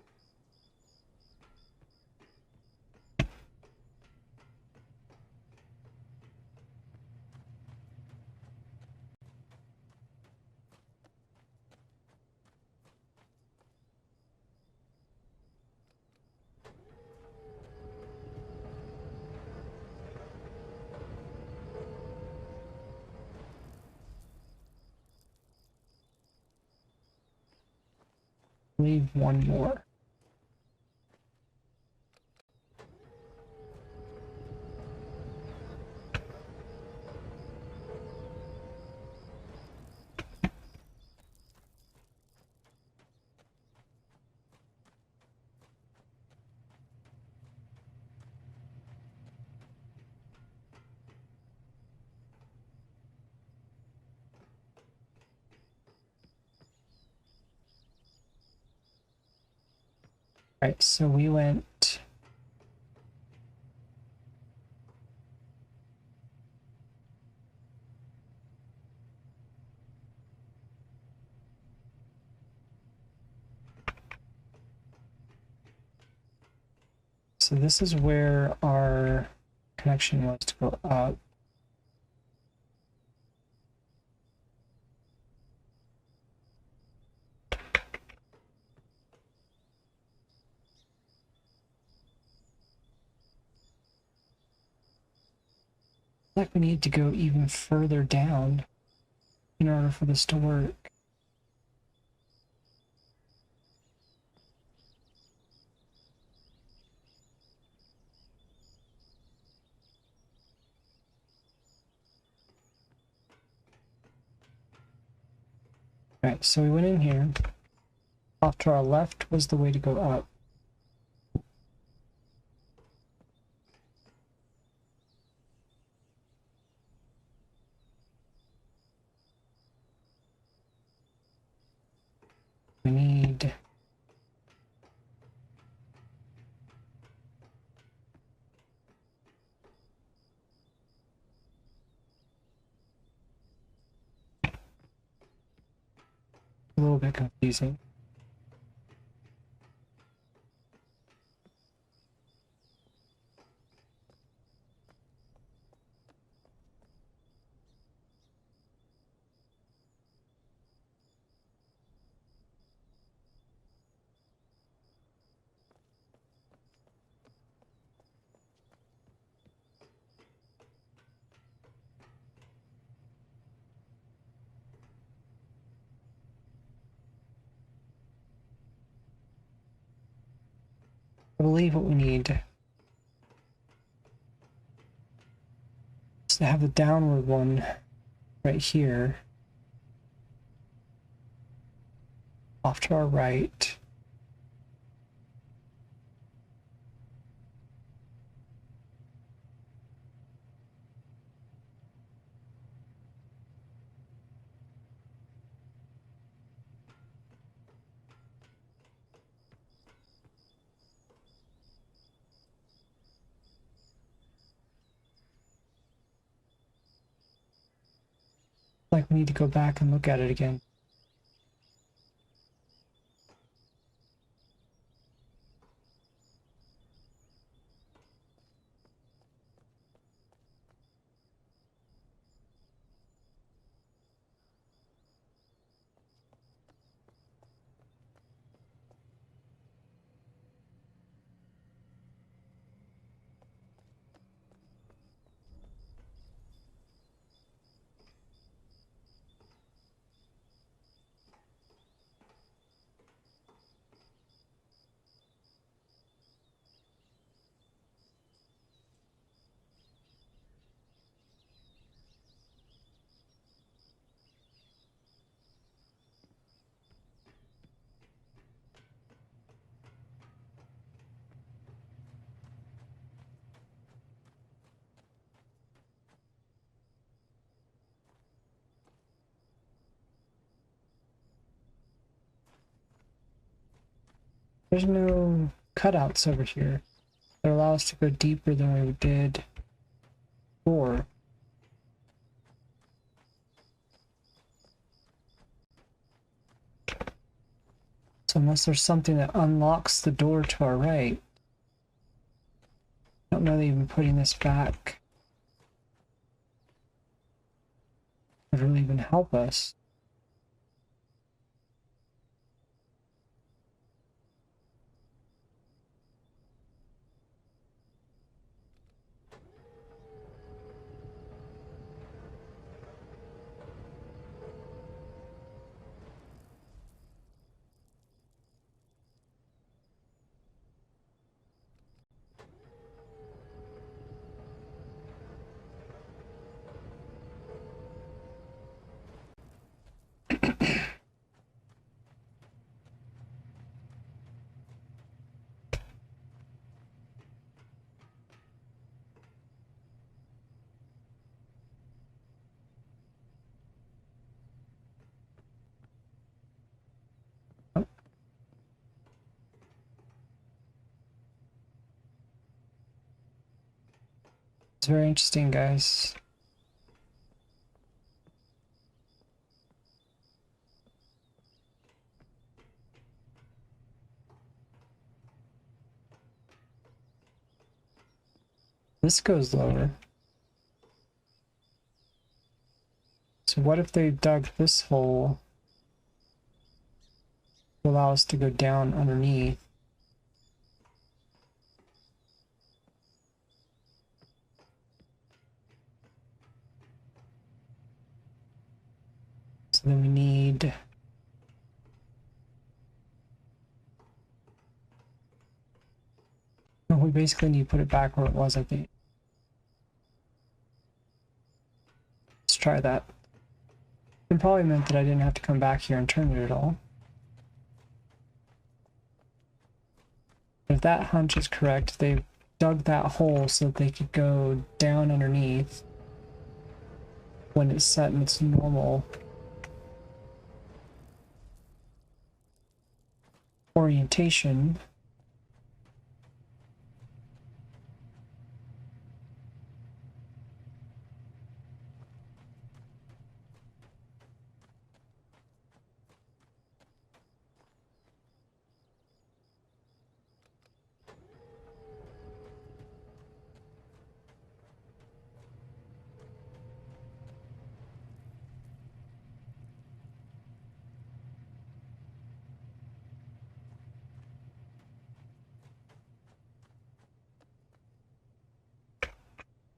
Leave one more. Right, so we went So this is where our connection was to go up. Like we need to go even further down in order for this to work. Alright, so we went in here. Off to our left was the way to go up. We need a little bit confusing. I believe what we need is to have the downward one right here, off to our right. Like we need to go back and look at it again. There's no cutouts over here that allow us to go deeper than we did before. So unless there's something that unlocks the door to our right, I don't know that even putting this back would really even help us. It's very interesting, guys. This goes lower. So what if they dug this hole to allow us to go down underneath? So then we need... No, we basically need to put it back where it was, I think. Let's try that. It probably meant that I didn't have to come back here and turn it at all. If that hunch is correct, they dug that hole so that they could go down underneath when it's set in its normal orientation.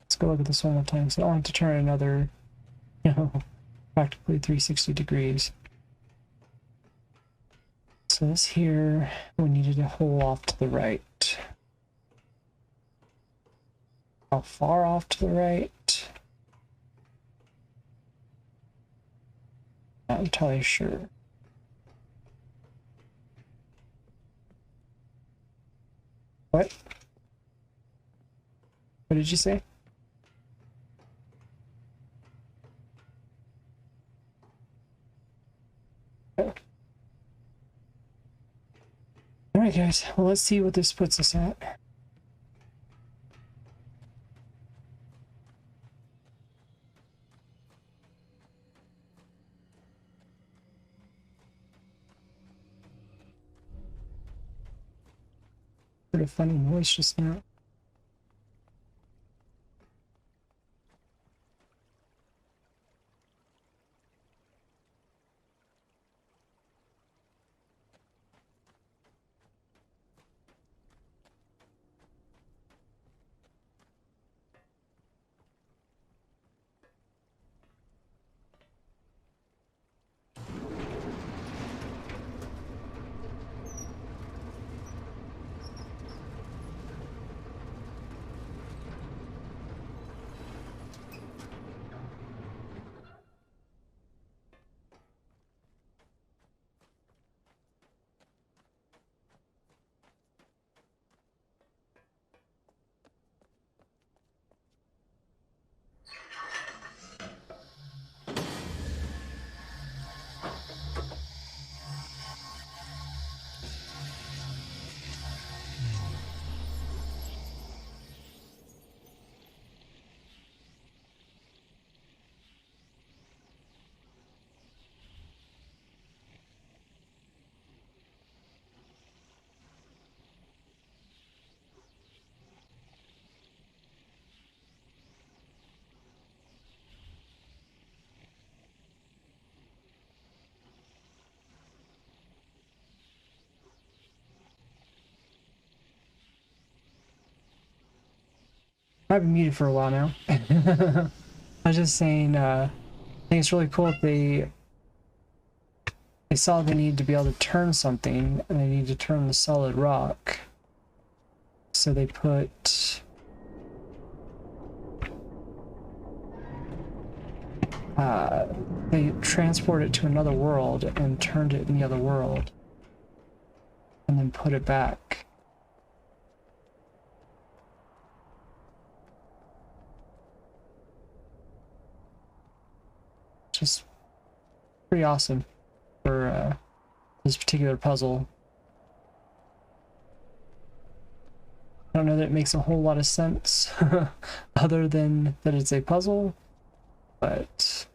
Let's go look at this one more time, so I don't have to turn another, practically 360 degrees. So this here, we needed a hole off to the right. How far off to the right? Not entirely sure. What? What did you say? Oh. Alright guys, well let's see what this puts us at. Heard a funny noise just now. I've been muted for a while now. I was just saying, I think it's really cool that they saw they needed to be able to turn something, and they need to turn the solid rock. So they put they transport it to another world and turned it in the other world, and then put it back. Just pretty awesome for this particular puzzle. I don't know that it makes a whole lot of sense other than that it's a puzzle, but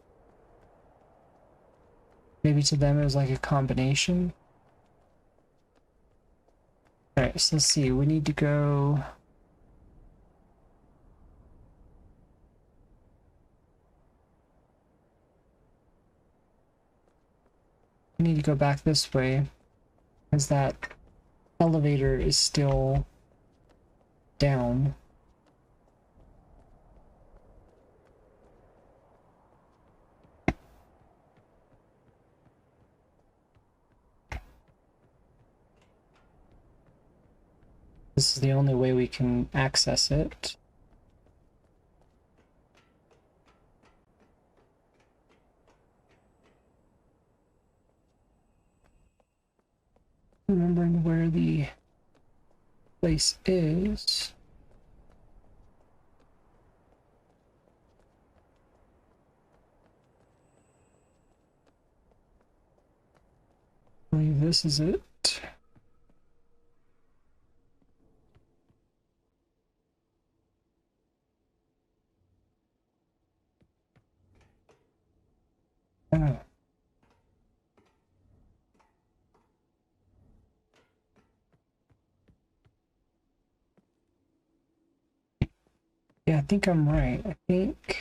maybe to them it was like a combination. Alright, so let's see, we need to go we need to go back this way because that elevator is still down. This is the only way we can access it. Remembering where the place is. I believe this is it. Oh. Yeah, I think I'm right. I think...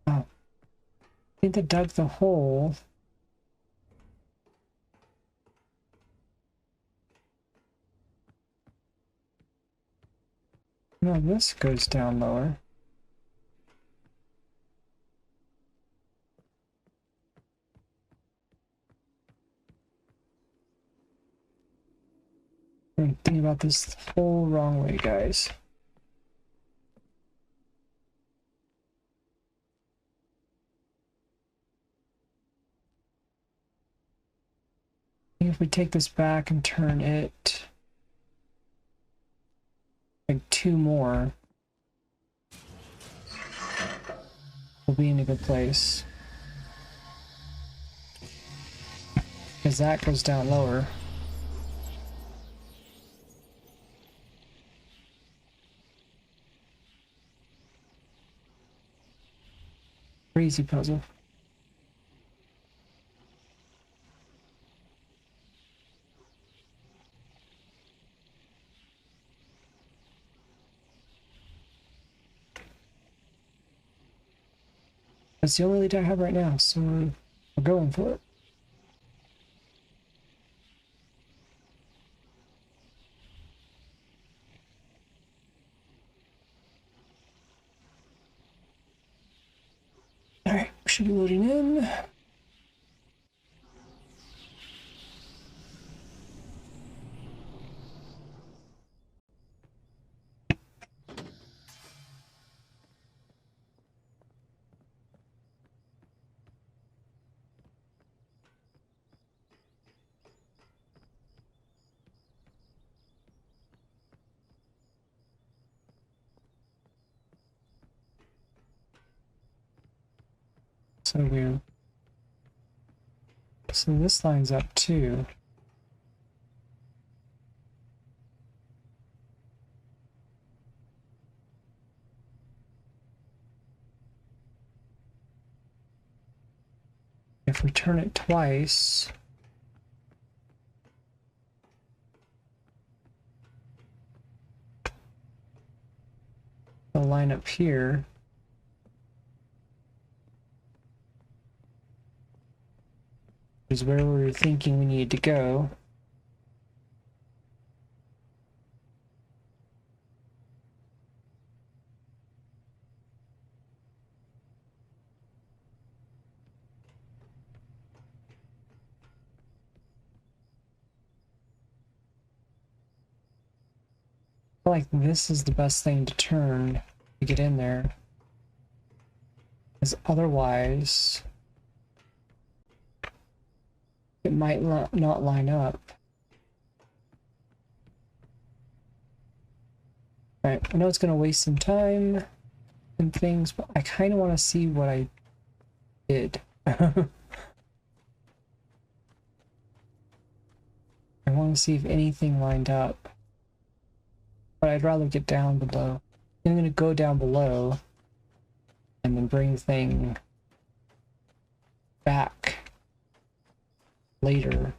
Oh. I think they dug the hole. No, this goes down lower. I'm thinking about this whole wrong way, guys. I think if we take this back and turn it like 2 more, we'll be in a good place. Because that goes down lower. Crazy puzzle. That's the only lead I have right now, so we're going for it. Alright, should be loading in. So weird. So this lines up too. If we turn it twice, it'll line up here. Is where we were thinking we needed to go. I feel like this is the best thing to turn to get in there. Because otherwise, it might not line up. Alright, I know it's going to waste some time and things, but I kind of want to see what I did. I want to see if anything lined up. But I'd rather get down below. I'm going to go down below and then bring the thing back later.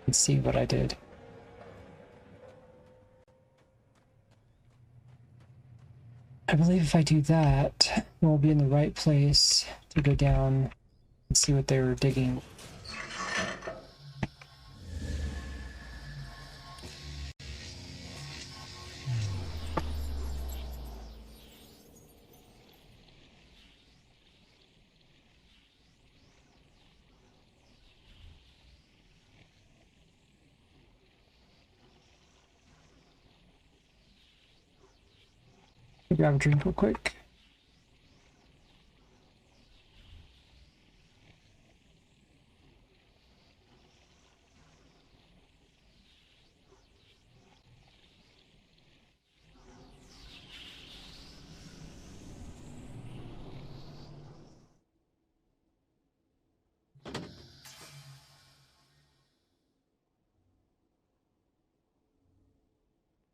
and see what I did. I believe if I do that, we'll be in the right place to go down and see what they were digging. Grab a drink real quick.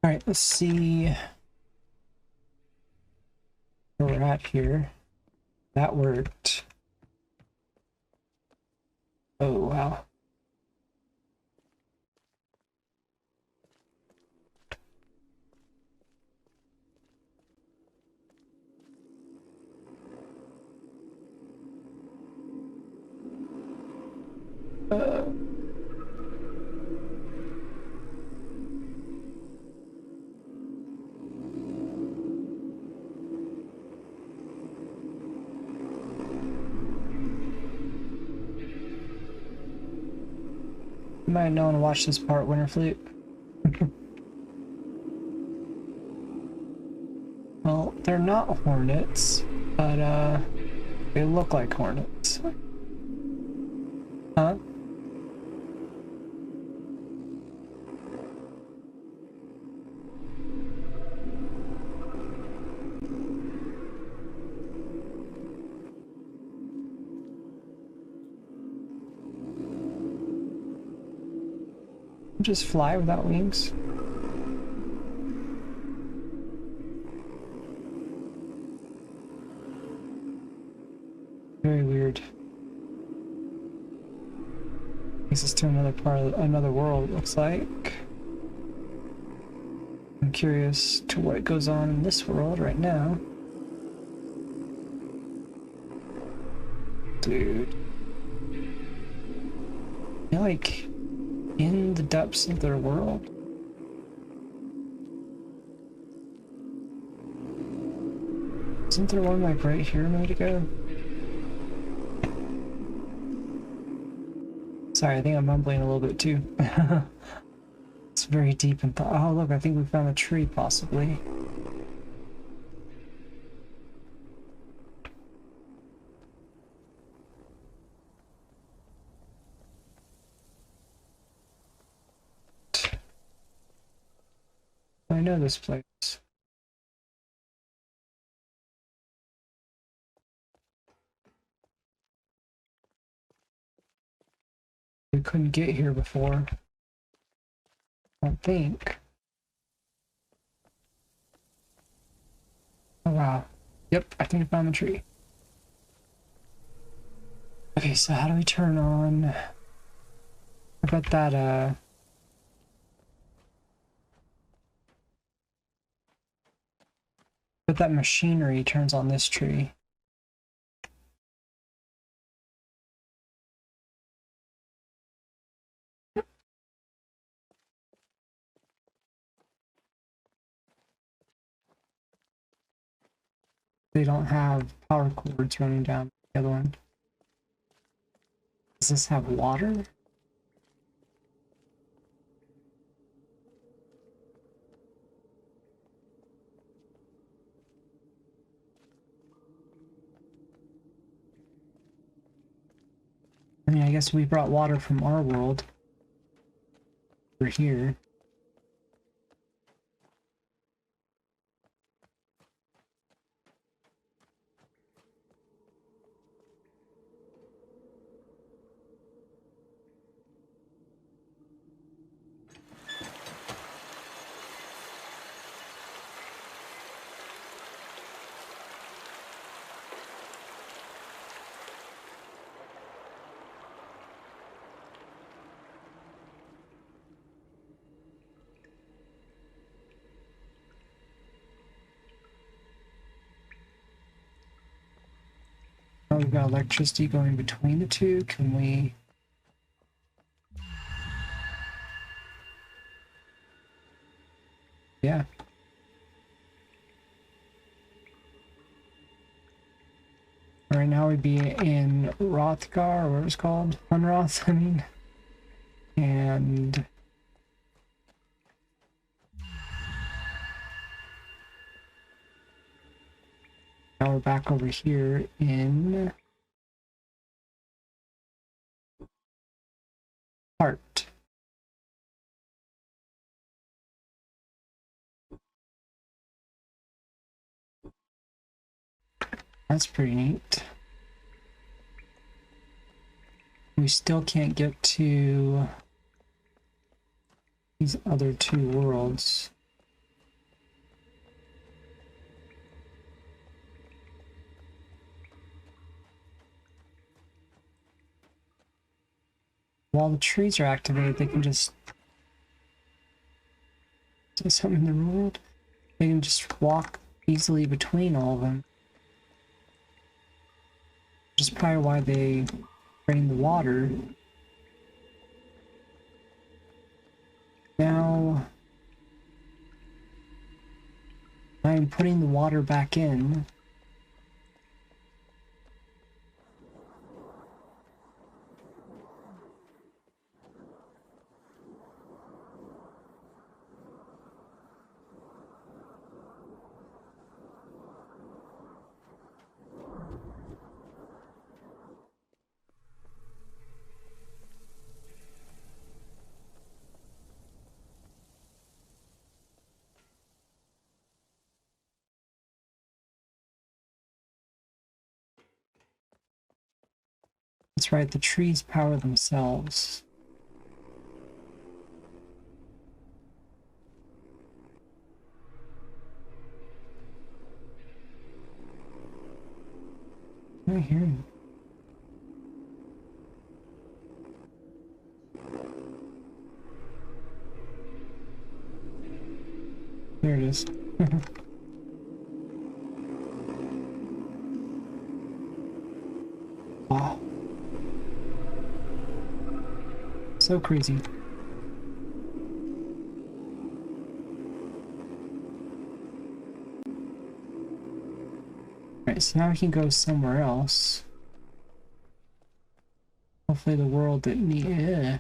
All right, let's see where we're at here. That worked. Oh, wow. You might know and watch this part, Winterfleet. Well, they're not hornets, but they look like hornets. Huh? Just fly without wings. Very weird. Takes us to another part of another world, it looks like. I'm curious to what goes on in this world right now. Dude. You're like in the depths of their world. Isn't there one like right here a minute ago? Sorry, I think I'm mumbling a little bit too. It's very deep in thought. Oh, look, I think we found a tree, possibly. I know this place. We couldn't get here before. I don't think. Oh wow. Yep, I think I found the tree. Okay, so how do we turn on? I bet that machinery turns on this tree. They don't have power cords running down the other one. Does this have water? I mean, I guess we brought water from our world. We're here. Oh, we've got electricity going between the two. Can we... Yeah. Right now we'd be in Rothgar, or what it's called. Hunroth, I mean. And... now we're back over here in... Hart. That's pretty neat. We still can't get to these other two worlds. While the trees are activated, they can just... Is there something in the world? They can just walk easily between all of them. Which is probably why they drain the water. Now I'm putting the water back in. That's right, the trees power themselves. Right here. There it is. Wow. So crazy. Right, so now we can go somewhere else. Hopefully the world that need...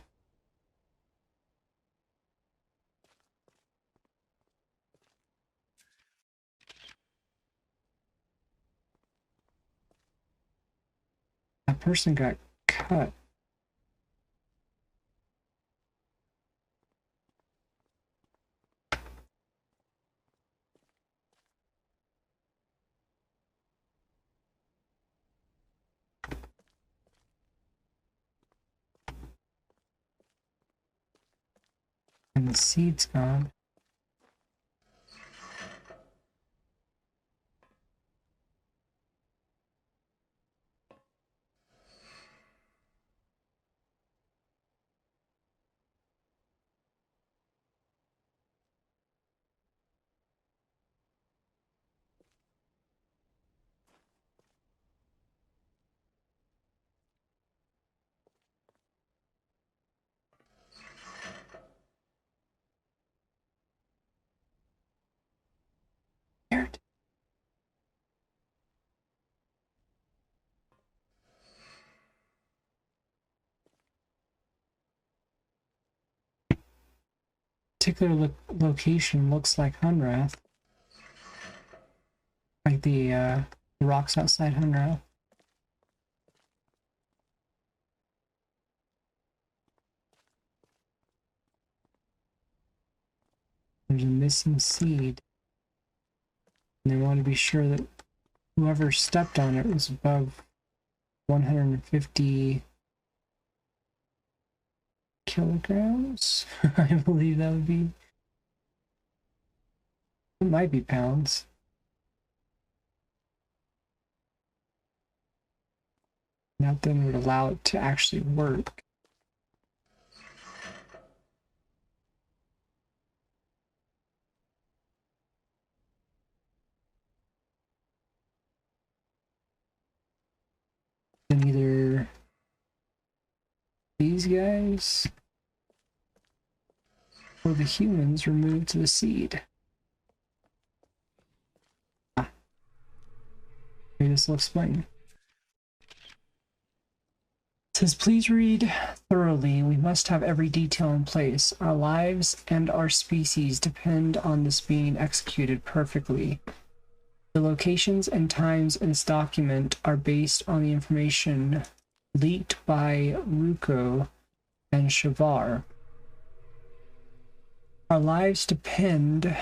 That person got cut. And the seed's gone. Weird. Particular location looks like Hunrath. Like the rocks outside Hunrath. There's a missing seed. And they want to be sure that whoever stepped on it was above 150 kilograms. I believe that would be. It might be pounds. Nothing would allow it to actually work. Then either these guys or the humans removed the seed. Maybe this will explain. It says, please read thoroughly. We must have every detail in place. Our lives and our species depend on this being executed perfectly. The locations and times in this document are based on the information leaked by Ruko and Shavar. Our lives depend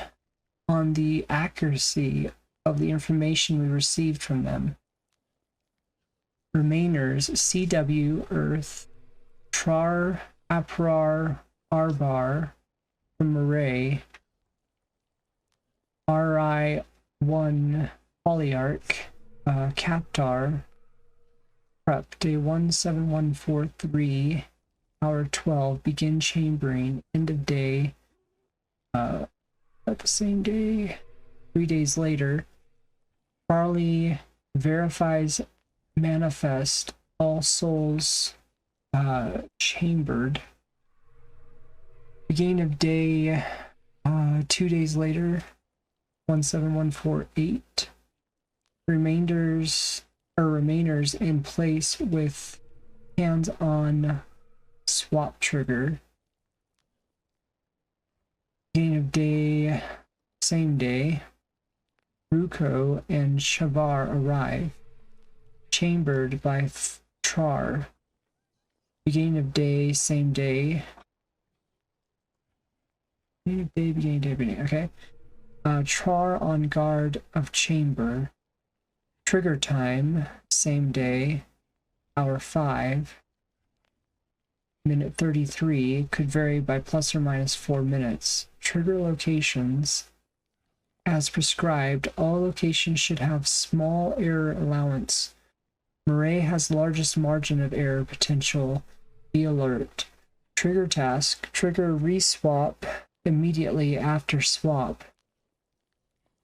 on the accuracy of the information we received from them. Remainers, CW, Earth, Trar, Aprar, Arbar, Marais, RI1, Polyarch, Captar, Prep, day 17143, hour 12, begin chambering, end of day, at the same day, 3 days later. Farley verifies manifest, all souls chambered. Beginning of day 2 days later, 17148. Remainers in place with hands on swap trigger. Beginning of day, same day, Ruko and Shavar arrive. Chambered by Trar. Beginning of day, same day. Beginning, okay. Trar on guard of chamber. Trigger time, same day, hour 5. Minute 33, could vary by plus or minus 4 minutes. Trigger locations. As prescribed, all locations should have small error allowance. Marais has the largest margin of error potential. Be alert. Trigger task. Trigger reswap immediately after swap.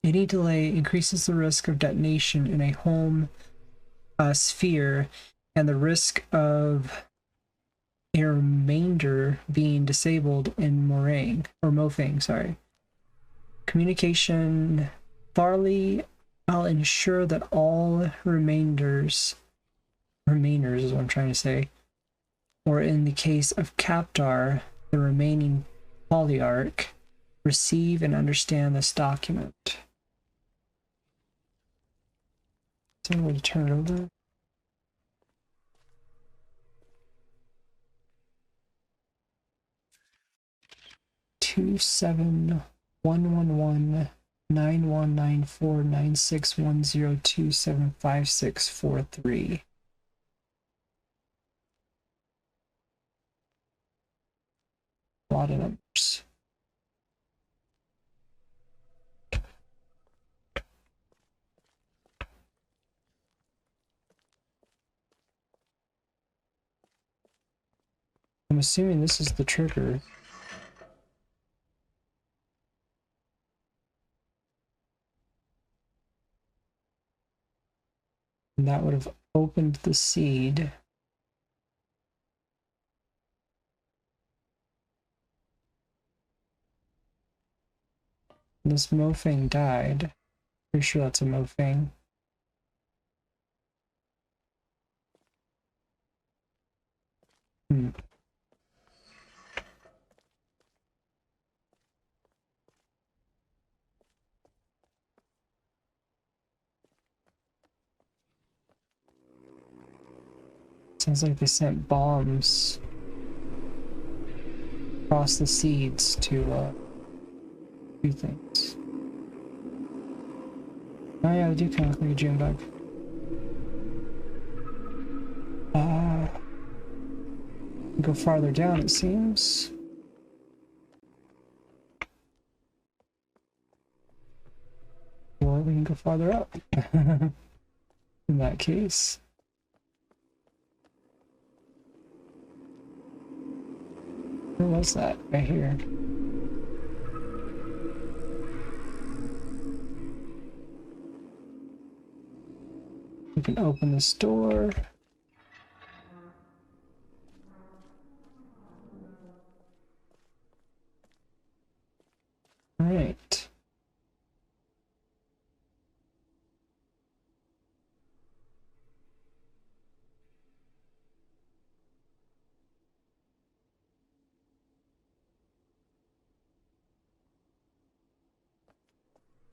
Any delay increases the risk of detonation in a home sphere and the risk of a remainder being disabled in Mofang, sorry. Communication. Farley, I'll ensure that all remainers is what I'm trying to say, or in the case of Captar, the remaining Polyarch, receive and understand this document. So I'm going to turn it over. Two 7-111-9194-9610275643. A lot of numbers. I'm assuming this is the trigger. And that would have opened the seed. This Mofang died. Pretty sure that's a Mofang. Sounds like they sent bombs across the seeds to do things. Oh yeah, they do kind of look like a June bug. Go farther down, it seems. Or we can go farther up. In that case. Where was that? Right here. We can open this door.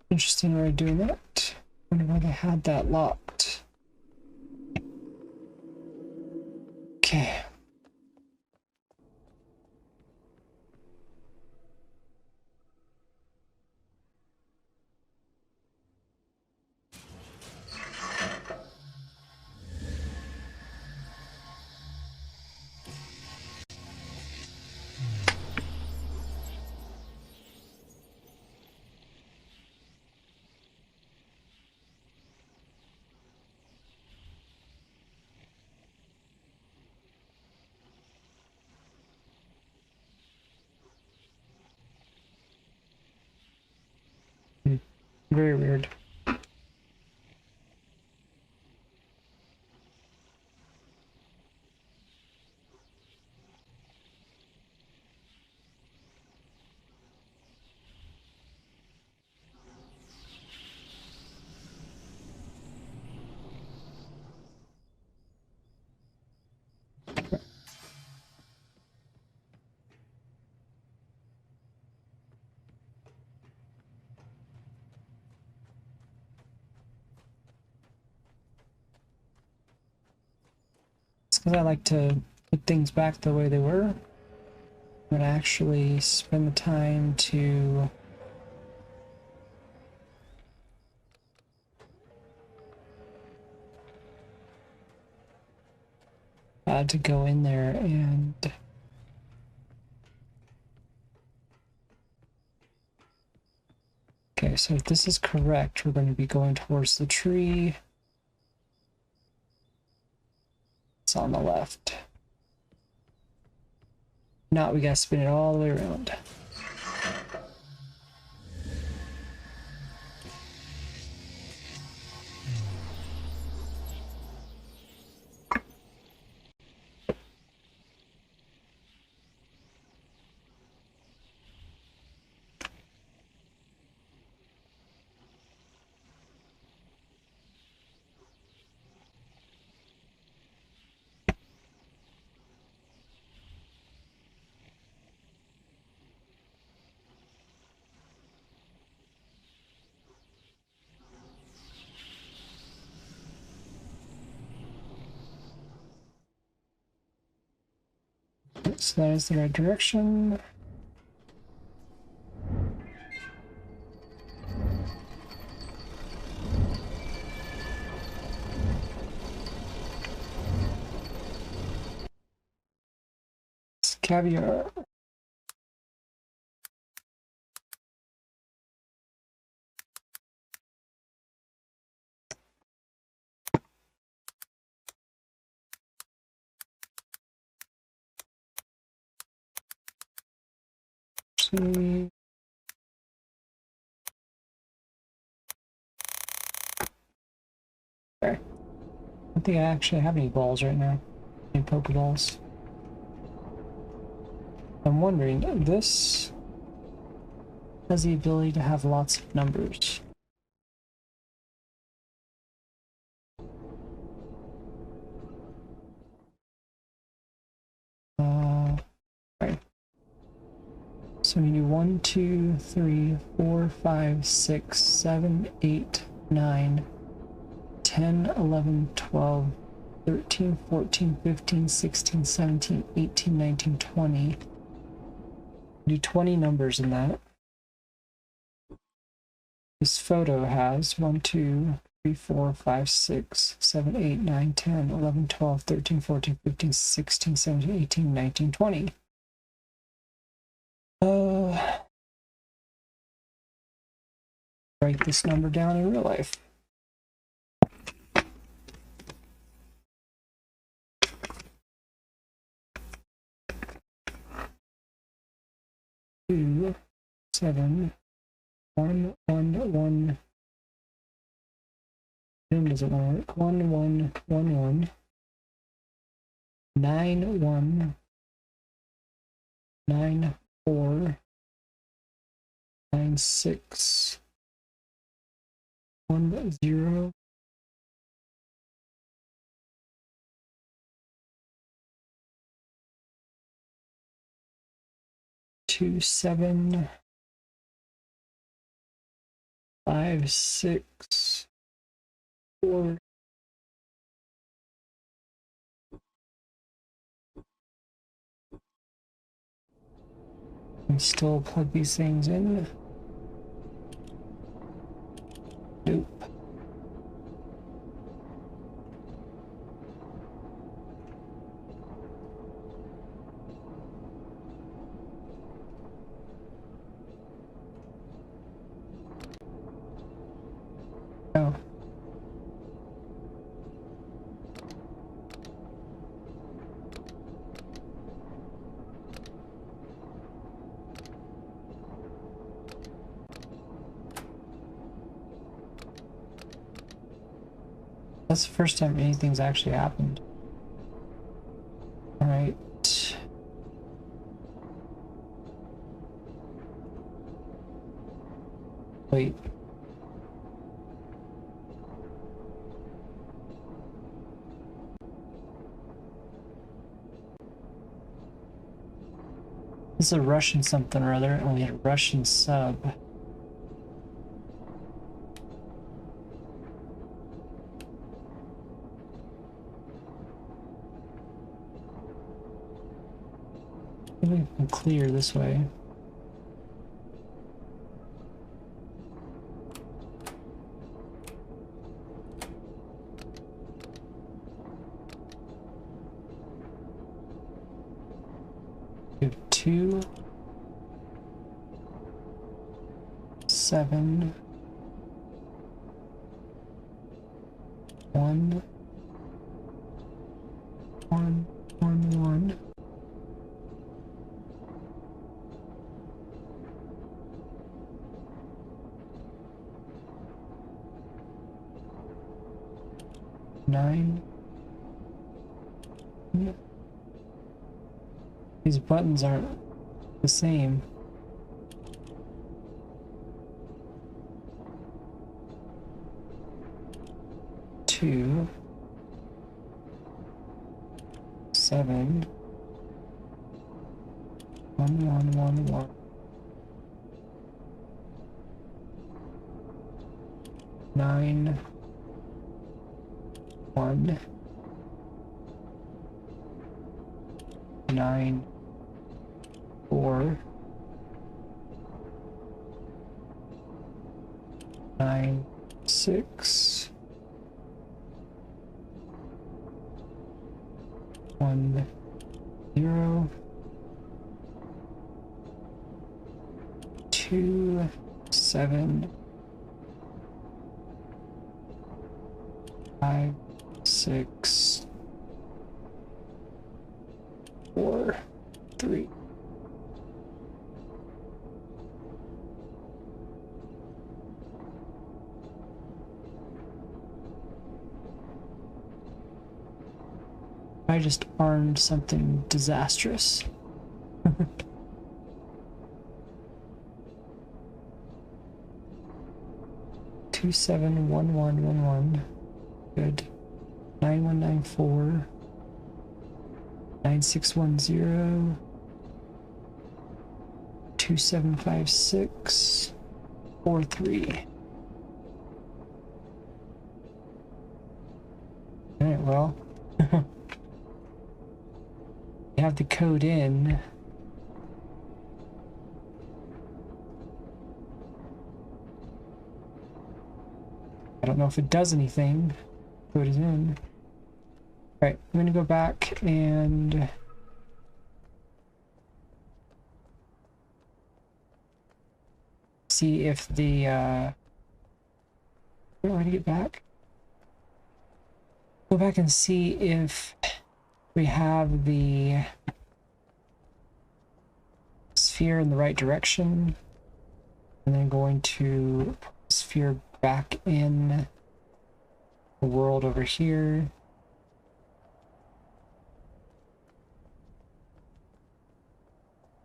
Interesting way of doing that. Wonder why they had that locked. Okay. Very weird. It's because I like to put things back the way they were. I'm gonna actually spend the time to go in there and okay, so if this is correct, we're going to be going towards the tree. It's on the left. Now we gotta spin it all the way around. So that is the right direction. It's caviar. See. Okay. I don't think I actually have any balls right now. Any Pokeballs. I'm wondering, this has the ability to have lots of numbers. Right. So we do 1, 2, 3, 4, 5, 6, 7, 8, 9, 10, 11, 12, 13, 14, 15, 16, 17, 18, 19, 20. Do 20 numbers in that. This photo has 1, 2, 3, 4, 5, 6, 7, 8, 9, 10, 11, 12, 13, 14, 15, 16, 17, 18, 19, 20. Write this number down in real life. Two, 7, 1, 1, 1. Doesn't work. 1, 1, 1, 1. 9, 1. 9, 4. 9, 6. 1, 0. 2, 7. 5, 6, 4. And still plug these things in. Nope. Oh. That's the first time anything's actually happened. All right. Wait. This is a Russian something or other, and we had a Russian sub. Maybe we can clear this way. We have 2, 7, 1, 1, 1, 1. Nine. These buttons aren't the same. Two. 7. 1, 1, 1, 1. 9. 1. 9. 4. 9. 6. 1, 0. 2, 7. 5, 6. 4, 3. I just armed something disastrous. 271111. Good. 9194. 9610. 2756. 43. Alright, well. You have the code in. I don't know if it does anything. Code is in. Alright, I'm gonna go back and see if the where do I get back? Go back and see if we have the sphere in the right direction, and then going to put the sphere back in the world over here.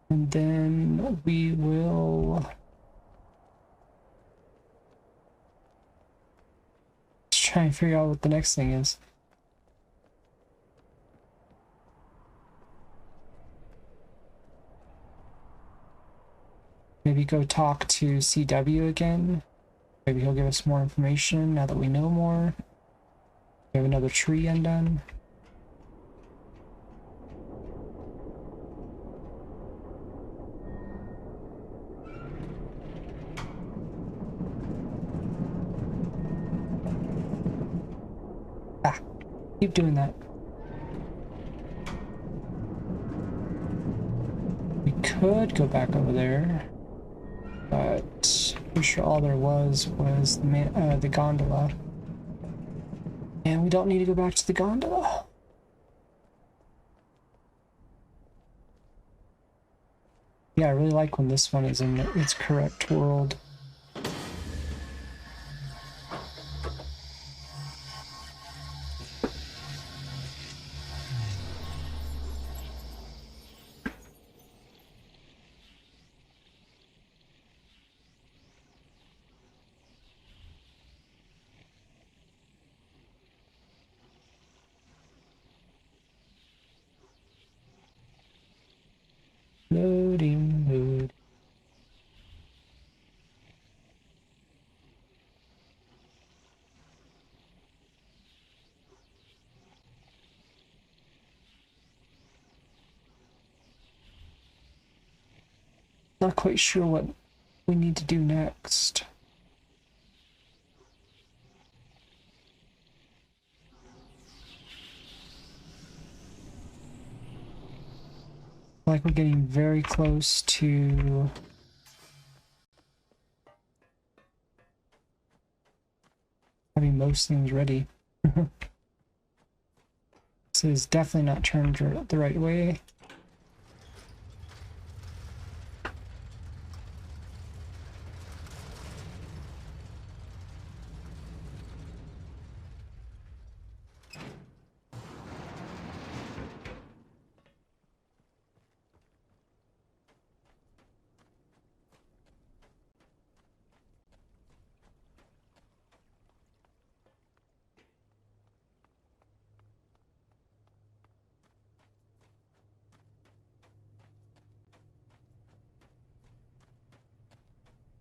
And then we will try and figure out what the next thing is. Maybe go talk to CW again. Maybe he'll give us more information now that we know more. We have another tree undone. Ah, keep doing that. We could go back over there, but pretty sure all there was the gondola. And we don't need to go back to the gondola. Yeah, I really like when this one is in its correct world. Loading, load. Not quite sure what we need to do next. Like we're getting very close to having most things ready. This is definitely not turned the right way.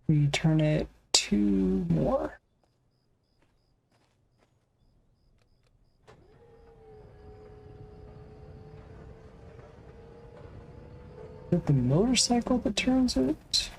We turn it 2 more. Is it the motorcycle that turns it?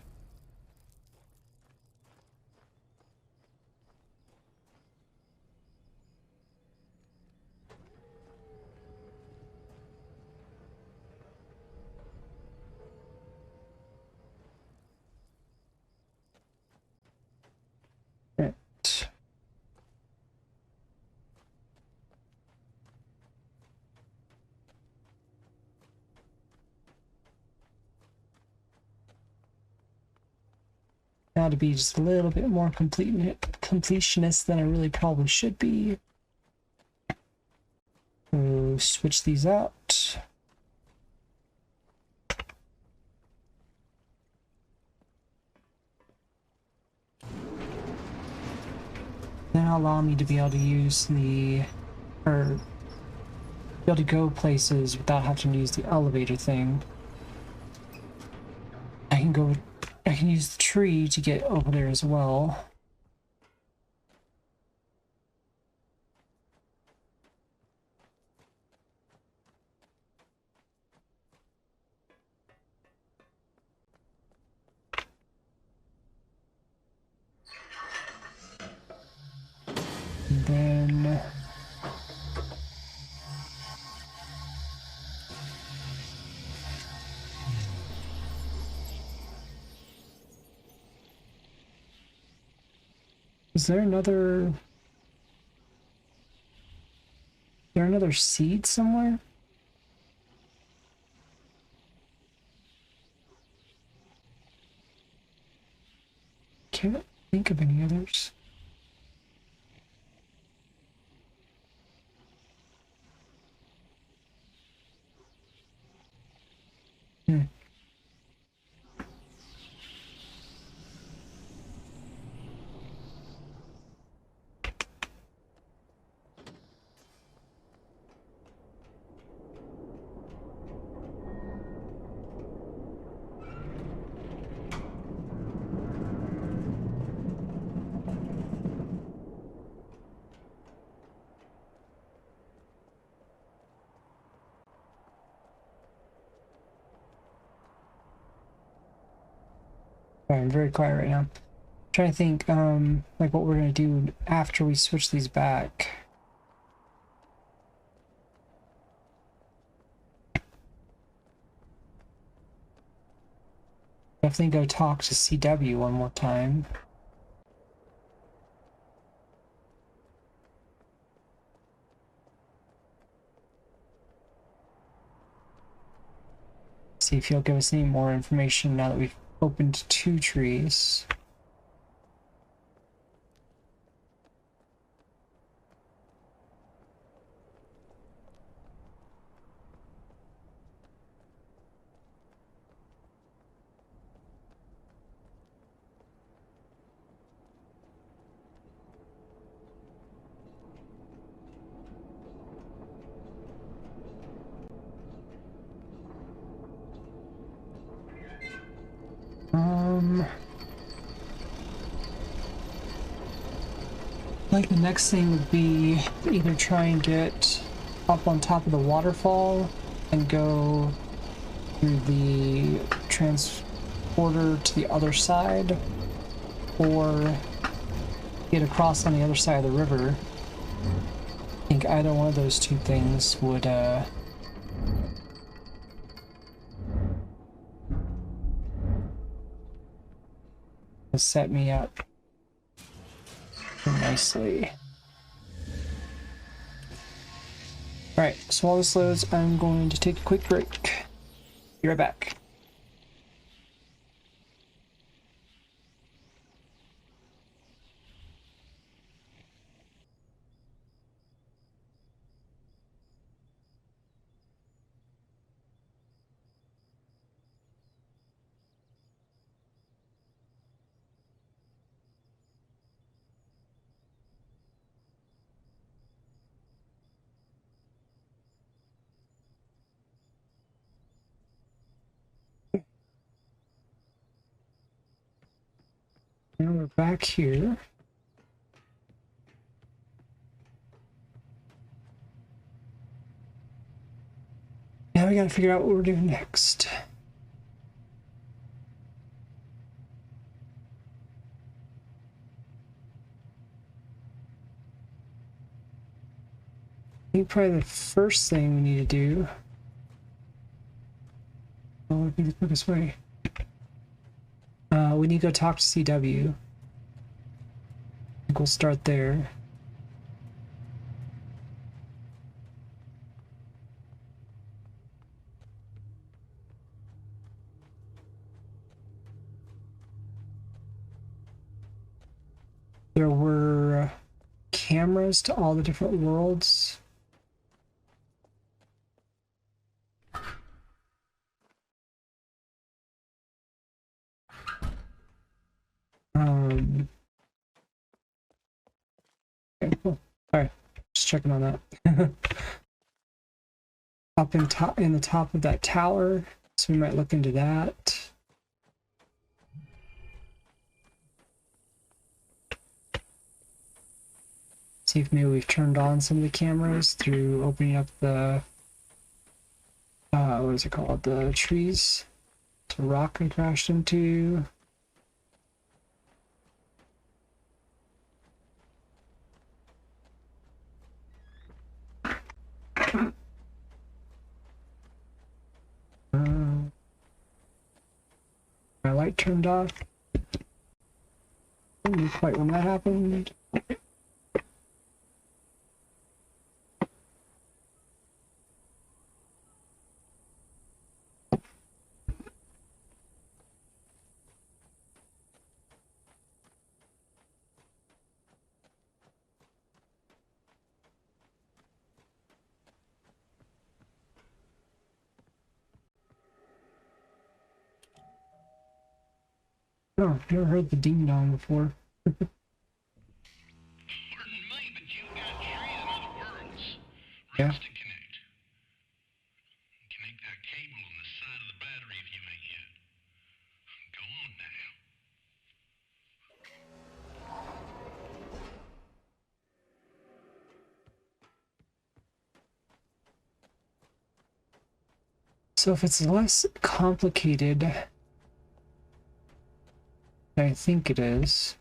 Right. Now to be just a little bit more completionist than I really probably should be. So switch these out. Now allow me to be able to use be able to go places without having to use the elevator thing. I can use the tree to get over there as well. And then is there another seed somewhere? Can't think of any others. I'm very quiet right now. I'm trying to think, like what we're gonna do after we switch these back. Definitely go talk to CW one more time. See if he'll give us any more information now that we've opened 2 trees. Like the next thing would be either try and get up on top of the waterfall and go through the transporter to the other side, or get across on the other side of the river. I think either one of those 2 things would set me up nicely. Alright, so while this loads, I'm going to take a quick break. Be right back. Now we're back here. Now we gotta figure out what we're doing next. I think probably the first thing we need to do, what would be the quickest way? We need to go talk to CW. I think we'll start there. There were cameras to all the different worlds. Okay, cool. Alright, just checking on that. Up in the top of that tower, so we might look into that. See if maybe we've turned on some of the cameras through opening up the what is it called? The trees. The rock we crashed into. My light turned off. I don't know quite when that happened. Oh, never heard the ding dong before. Pardon me, but you've got trees in other worlds. Yeah. Rings to connect. Connect that cable on the side of the battery if you ain't yet. Go on now. So if it's less complicated, I think it is.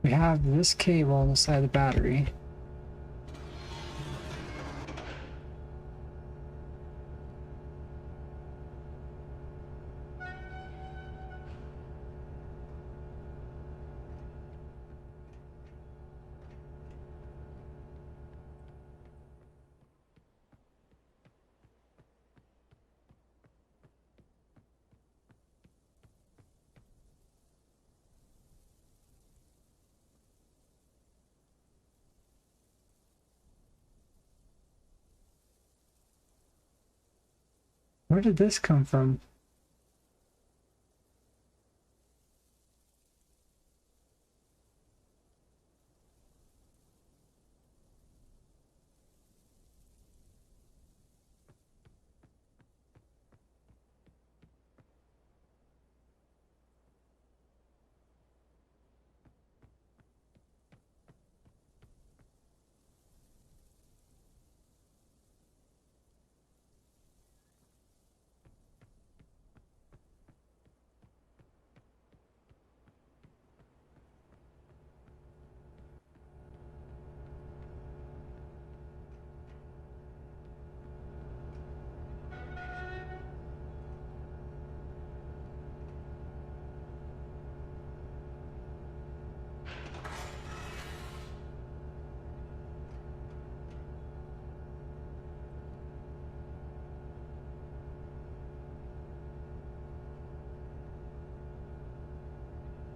We have this cable on the side of the battery. Where did this come from?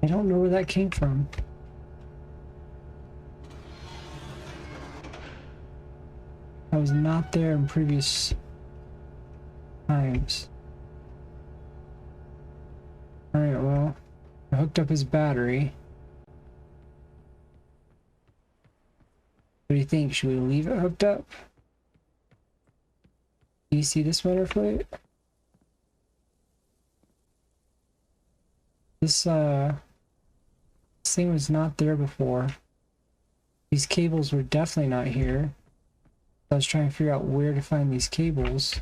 I don't know where that came from. I was not there in previous times. Alright, well, I hooked up his battery. What do you think? Should we leave it hooked up? Do you see this motor plate? This thing was not there before. These cables were definitely not here. I was trying to figure out where to find these cables.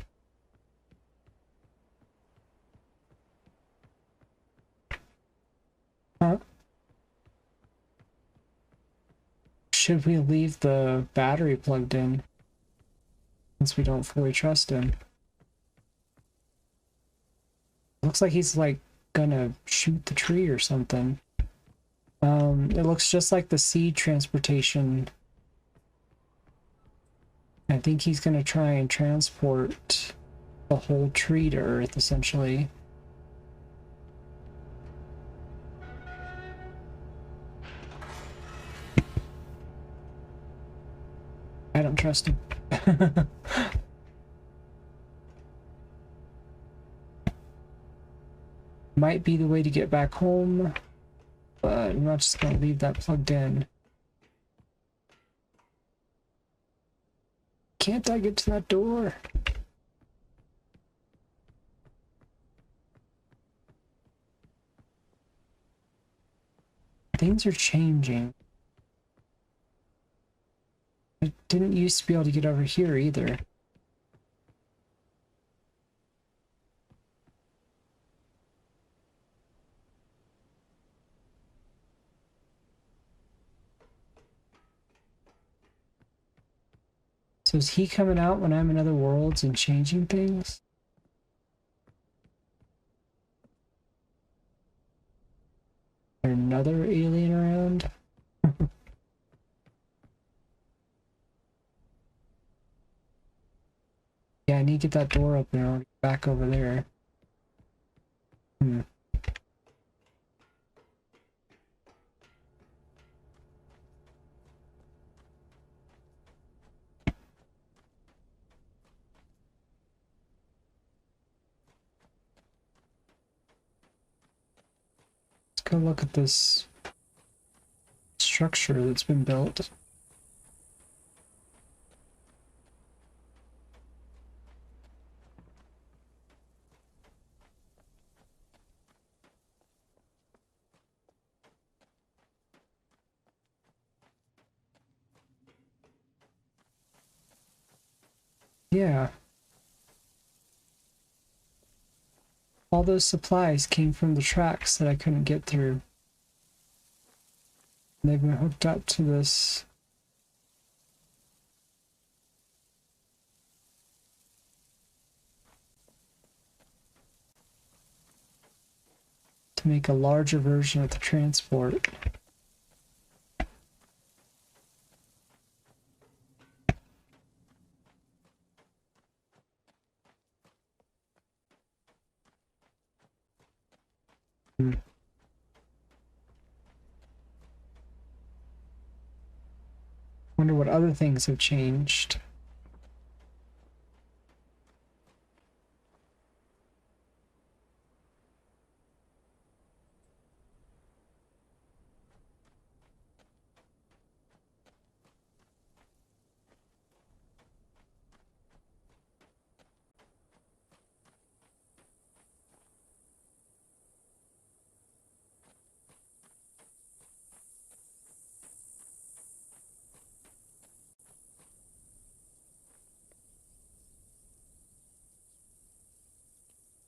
Huh? Should we leave the battery plugged in? Since we don't fully trust him. Looks like he's like gonna shoot the tree or something. It looks just like the seed transportation. I think he's gonna try and transport the whole tree to Earth, essentially. I don't trust him. Might be the way to get back home, but I'm not just gonna leave that plugged in. Can't I get to that door? Things are changing. I didn't used to be able to get over here either. So is he coming out when I'm in other worlds and changing things? Is there another alien around? Yeah, I need to get that door open or I'll get back over there. Let's go look at this structure that's been built. Yeah. all those supplies came from the tracks that I couldn't get through. They've been hooked up to this to make a larger version of the transport. Wonder what other things have changed.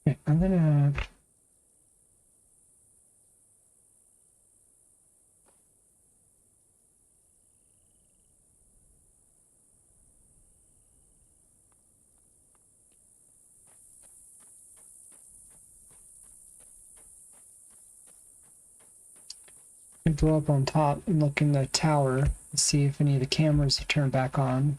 Okay, I'm gonna go up on top and look in the tower and see if any of the cameras have turned back on.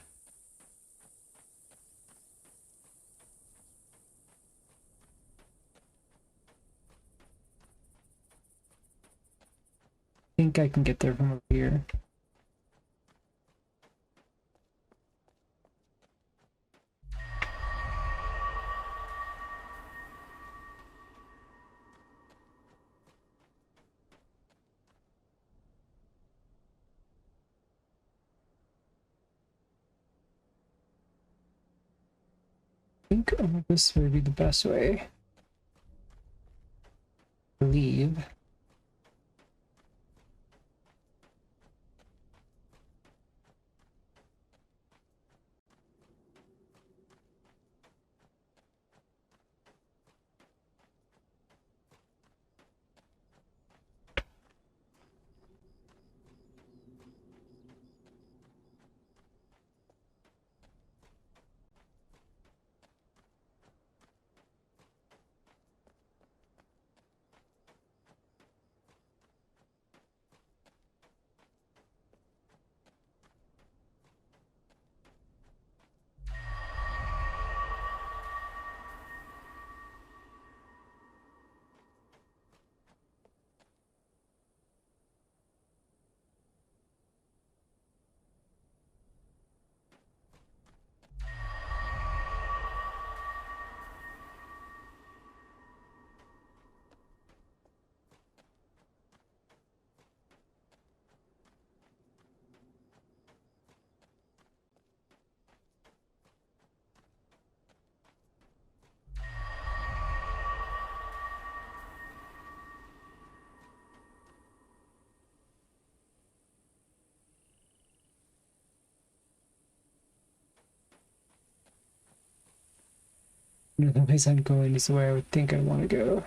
I think I can get there from over here. I think this would be the best way to leave. No, the place I'm going is the way I would think I want to go.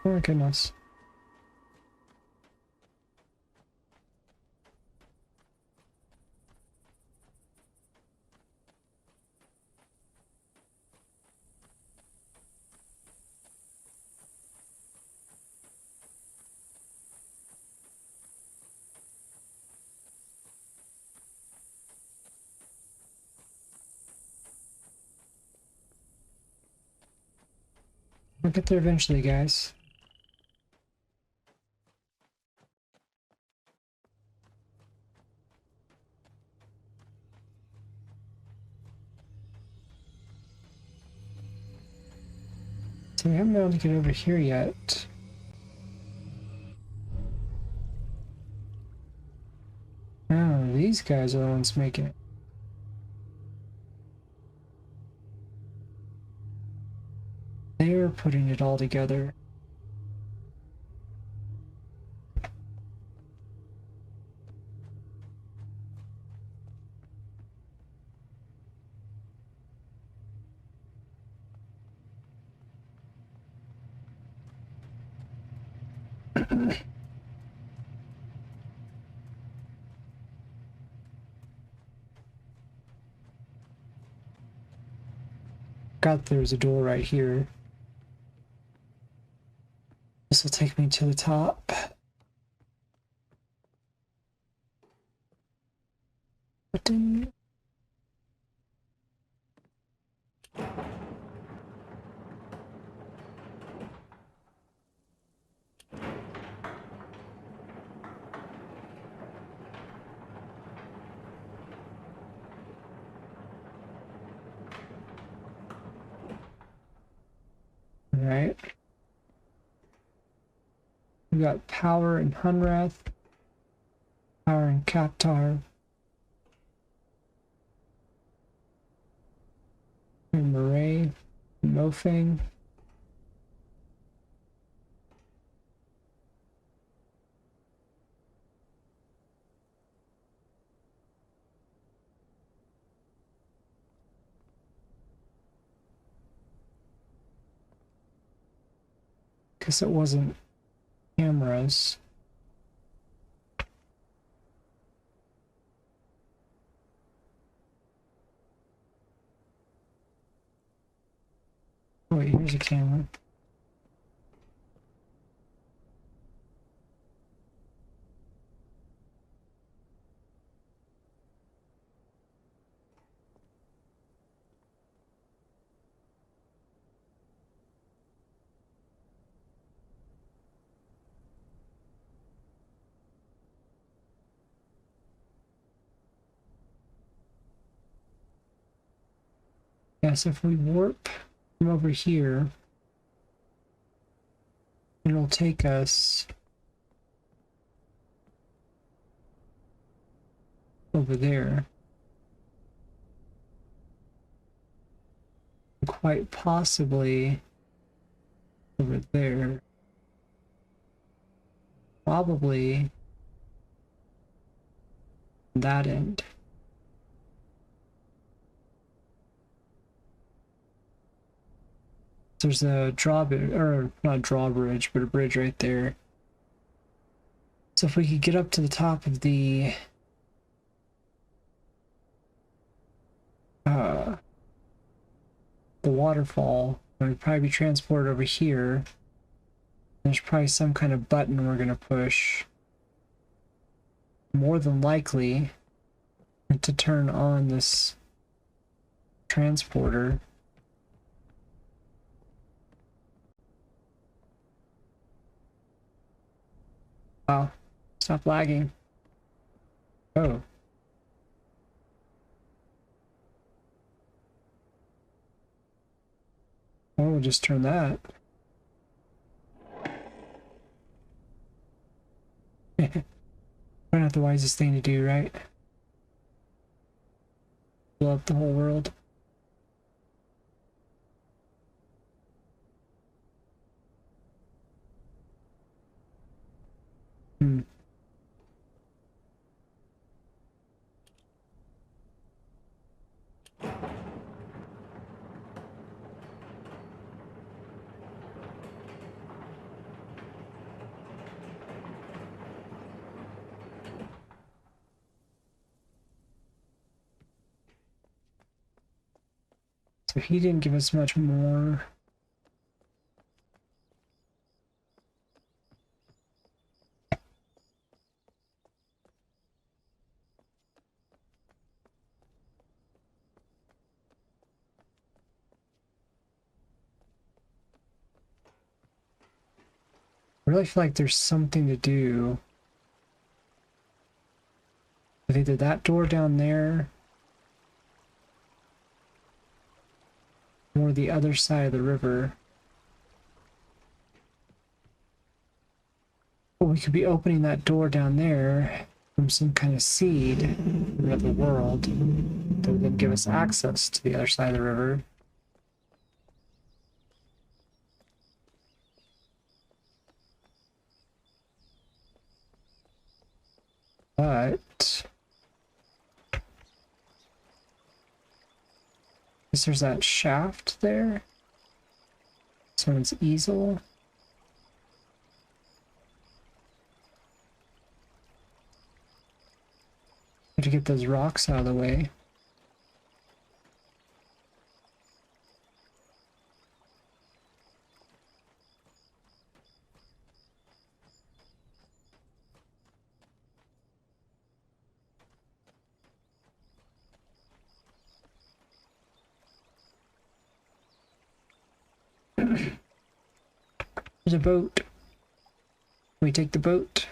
Oh my goodness. We'll get there eventually, guys. So we haven't been able to get over here yet. these guys are the ones making it. They're putting it all together. Forgot there was a door right here. This will take me to the top. Button. Alright. We got power and Hunrath. Power and Kaptar. And Murray. Mofang. Guess it wasn't cameras. Oh, wait, here's a camera. Yes, if we warp from over here, it'll take us over there. Quite possibly over there. Probably that end. There's a drawbridge, or not a drawbridge, but a bridge right there. So if we could get up to the top of the waterfall, we'd probably be transported over here. There's probably some kind of button we're gonna push. More than likely to turn on this transporter. Wow, stop lagging. Oh. Oh, we'll just turn that. Probably not the wisest thing to do, right? Blow up the whole world. So he didn't give us much more. I really feel like there's something to do with either that door down there or the other side of the river. But we could be opening that door down there from some kind of seed from another world that would then give us access to the other side of the river. But I guess there's that shaft there. Someone's easel. Have to get those rocks out of the way. There's a boat. We take the boat.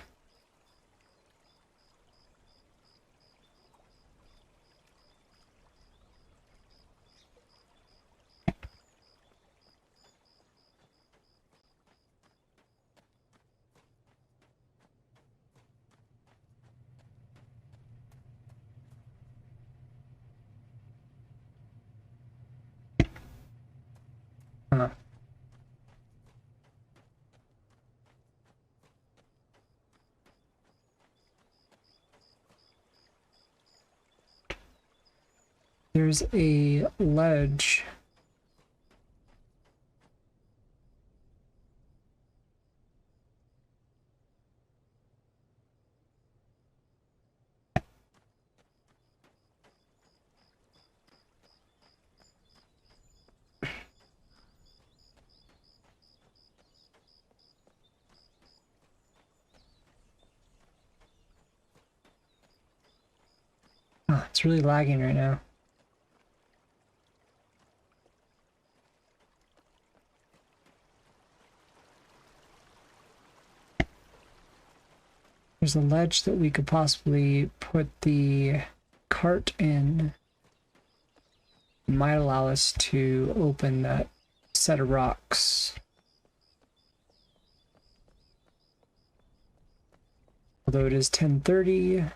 Huh. There's a ledge. Oh, it's really lagging right now. There's a ledge that we could possibly put the cart in. It might allow us to open that set of rocks. Although it is 10:30.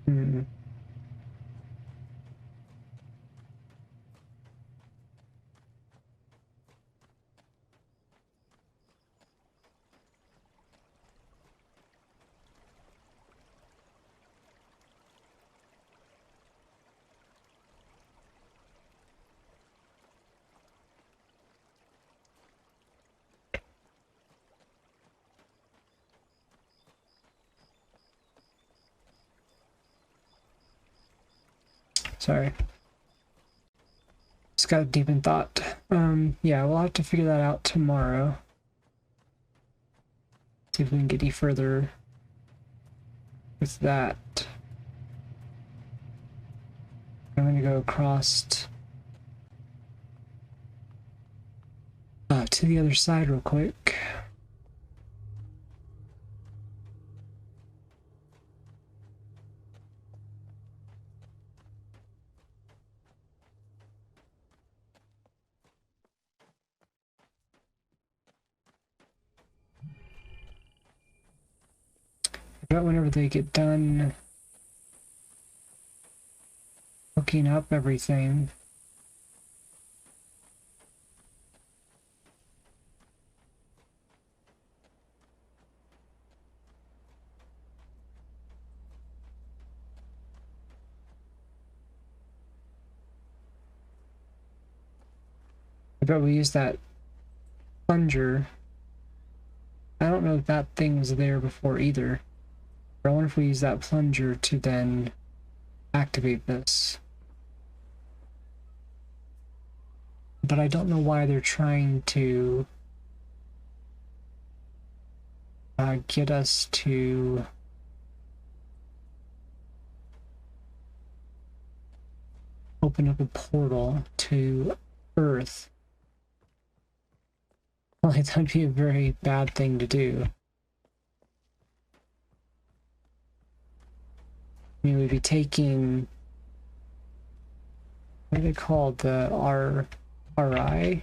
Hmm. Sorry. Just got deep in thought. Yeah, we'll have to figure that out tomorrow. See if we can get any further with that. I'm gonna go across to the other side real quick. But whenever they get done hooking up everything, I bet we use that plunger. I don't know if that thing was there before either. But I wonder if we use that plunger to then activate this. But I don't know why they're trying to get us to open up a portal to Earth. Like, that'd be a very bad thing to do. I mean, we'd be taking, what are they called? The RI?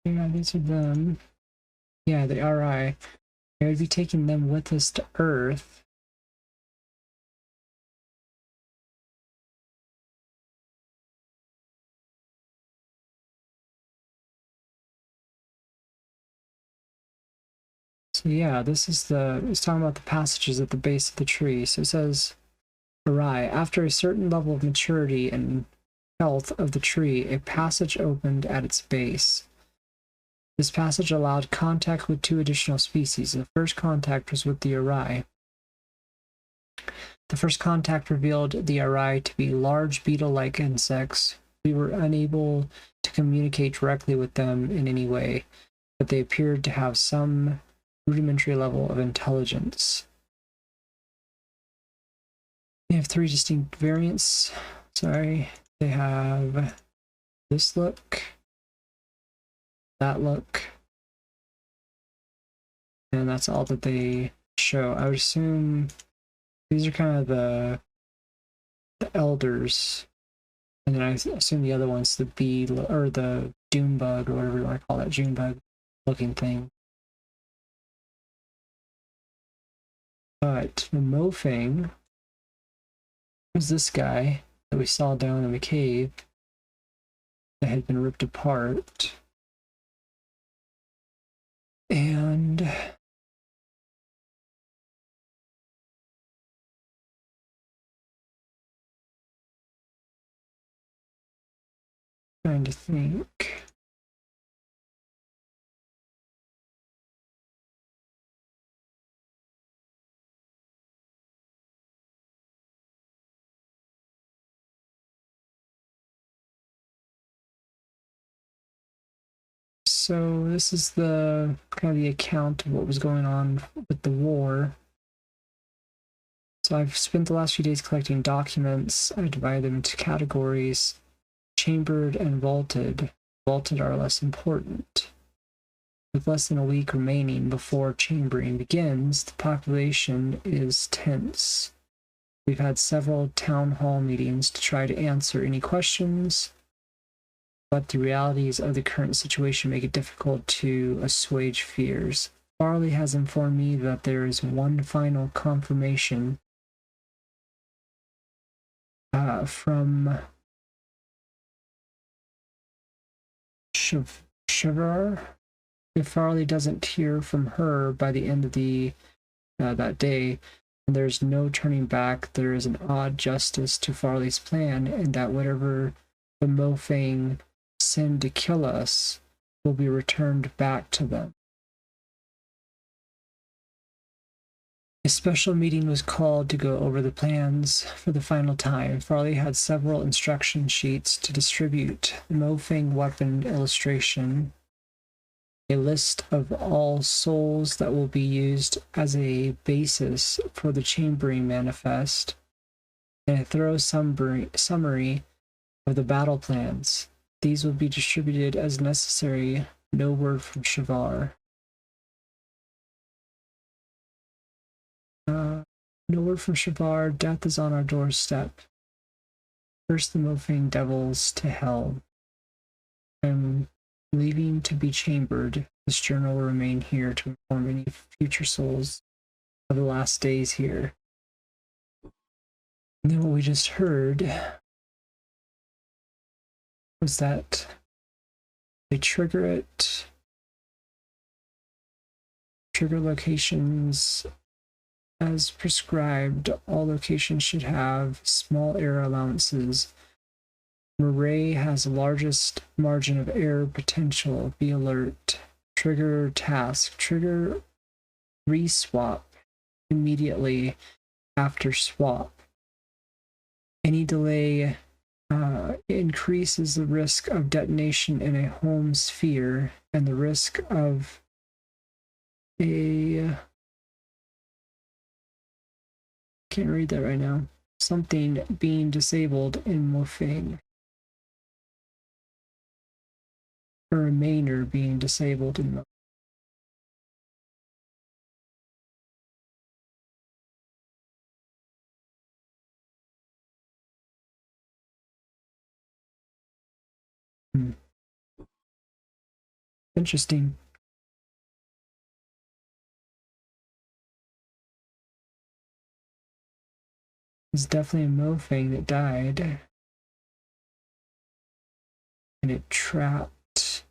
Yeah, these are them. Yeah, the RI. I would be taking them with us to Earth. So yeah, it's talking about the passages at the base of the tree. So it says, RI, after a certain level of maturity and health of the tree, a passage opened at its base. This passage allowed contact with 2 additional species. The first contact was with the Arai. The first contact revealed the Arai to be large beetle-like insects. We were unable to communicate directly with them in any way, but they appeared to have some rudimentary level of intelligence. They have 3 distinct variants. Sorry. They have this look, that look, and that's all that they show. I would assume these are kind of the elders, and then I assume the other one's the bee or the Dune bug or whatever you want to call that June bug looking thing. But the Mofang was this guy that we saw down in the cave that had been ripped apart. And trying to think. So this is the kind of the account of what was going on with the war. So I've spent the last few days collecting documents. I divide them into categories: chambered and vaulted. Vaulted are less important. With less than a week remaining before chambering begins, the population is tense. We've had several town hall meetings to try to answer any questions, but the realities of the current situation make it difficult to assuage fears. Farley has informed me that there is one final confirmation from Shivar. If Farley doesn't hear from her by the end of that day, and there's no turning back, there is an odd justice to Farley's plan, and that whatever the Mofang send to kill us will be returned back to them. A special meeting was called to go over the plans for the final time. Farley had several instruction sheets to distribute: the Mofang weapon illustration, a list of all souls that will be used as a basis for the chambering manifest, and a thorough summary of the battle plans. These will be distributed as necessary. No word from Shivar. No word from Shivar. Death is on our doorstep. First the Mofang devils to hell. I'm leaving to be chambered. This journal will remain here to inform any future souls of the last days here. And then what we just heard was that they trigger it. Trigger locations as prescribed. All locations should have small error allowances. Array has the largest margin of error potential. Be alert. Trigger task. Trigger reswap immediately after swap. Any delay increases the risk of detonation in a home sphere and the risk of a... Can't read that right now. Something being disabled in Mofang. A remainer being disabled in Mofang. Interesting. It's definitely a Mofang that died. And it trapped.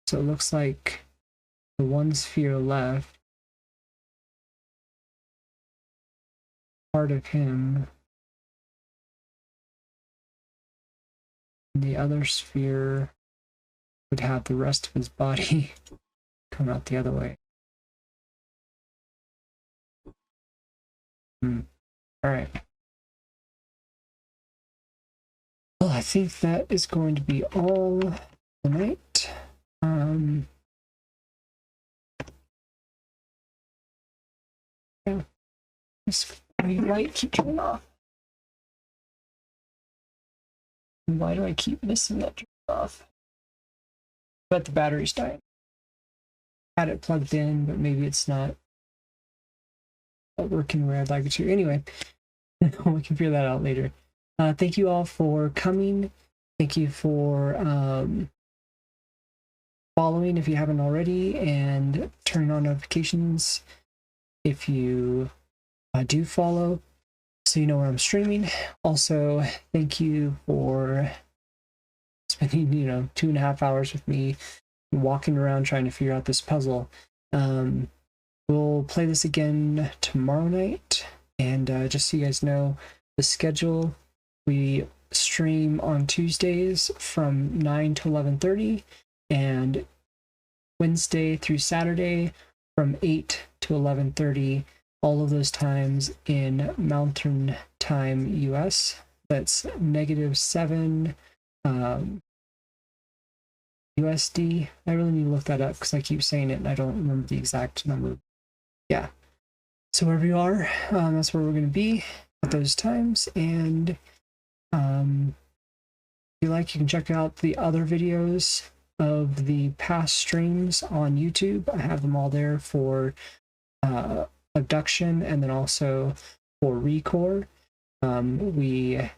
So it looks like the one sphere left. Part of him. And the other sphere would have the rest of his body come out the other way. All right. Well, I think that is going to be all tonight. Yeah. This light keep turning off. Why do I keep missing that turn off? But the battery's dying. Had it plugged in, but maybe it's not working where I'd like it to. Anyway, we can figure that out later. Thank you all for coming. Thank you for following if you haven't already, and turning on notifications if you do follow, so you know where I'm streaming. Also, thank you for spending 2.5 hours with me walking around trying to figure out this puzzle. We'll play this again tomorrow night, and just so you guys know the schedule, we stream on Tuesdays from 9 to 11:30, and Wednesday through Saturday from 8 to 11:30, all of those times in Mountain Time US. That's -7 USD. I really need to look that up because I keep saying it and I don't remember the exact number. Yeah. So wherever you are, that's where we're going to be at those times. And if you like, you can check out the other videos of the past streams on YouTube. I have them all there for Obduction and then also for Recore. We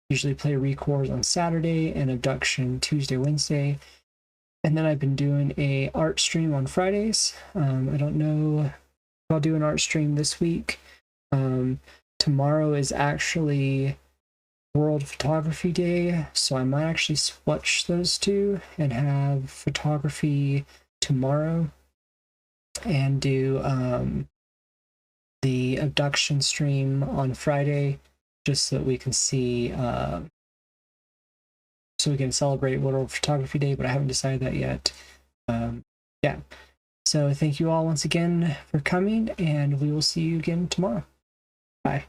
usually play Recore on Saturday and Obduction Tuesday, Wednesday. And then I've been doing a art stream on Fridays. I don't know if I'll do an art stream this week. Tomorrow is actually World Photography Day, so I might actually switch those two and have photography tomorrow and do the Obduction stream on Friday, just so that we can see, so we can celebrate World Photography Day, but I haven't decided that yet. Yeah, so thank you all once again for coming, and we will see you again tomorrow. Bye.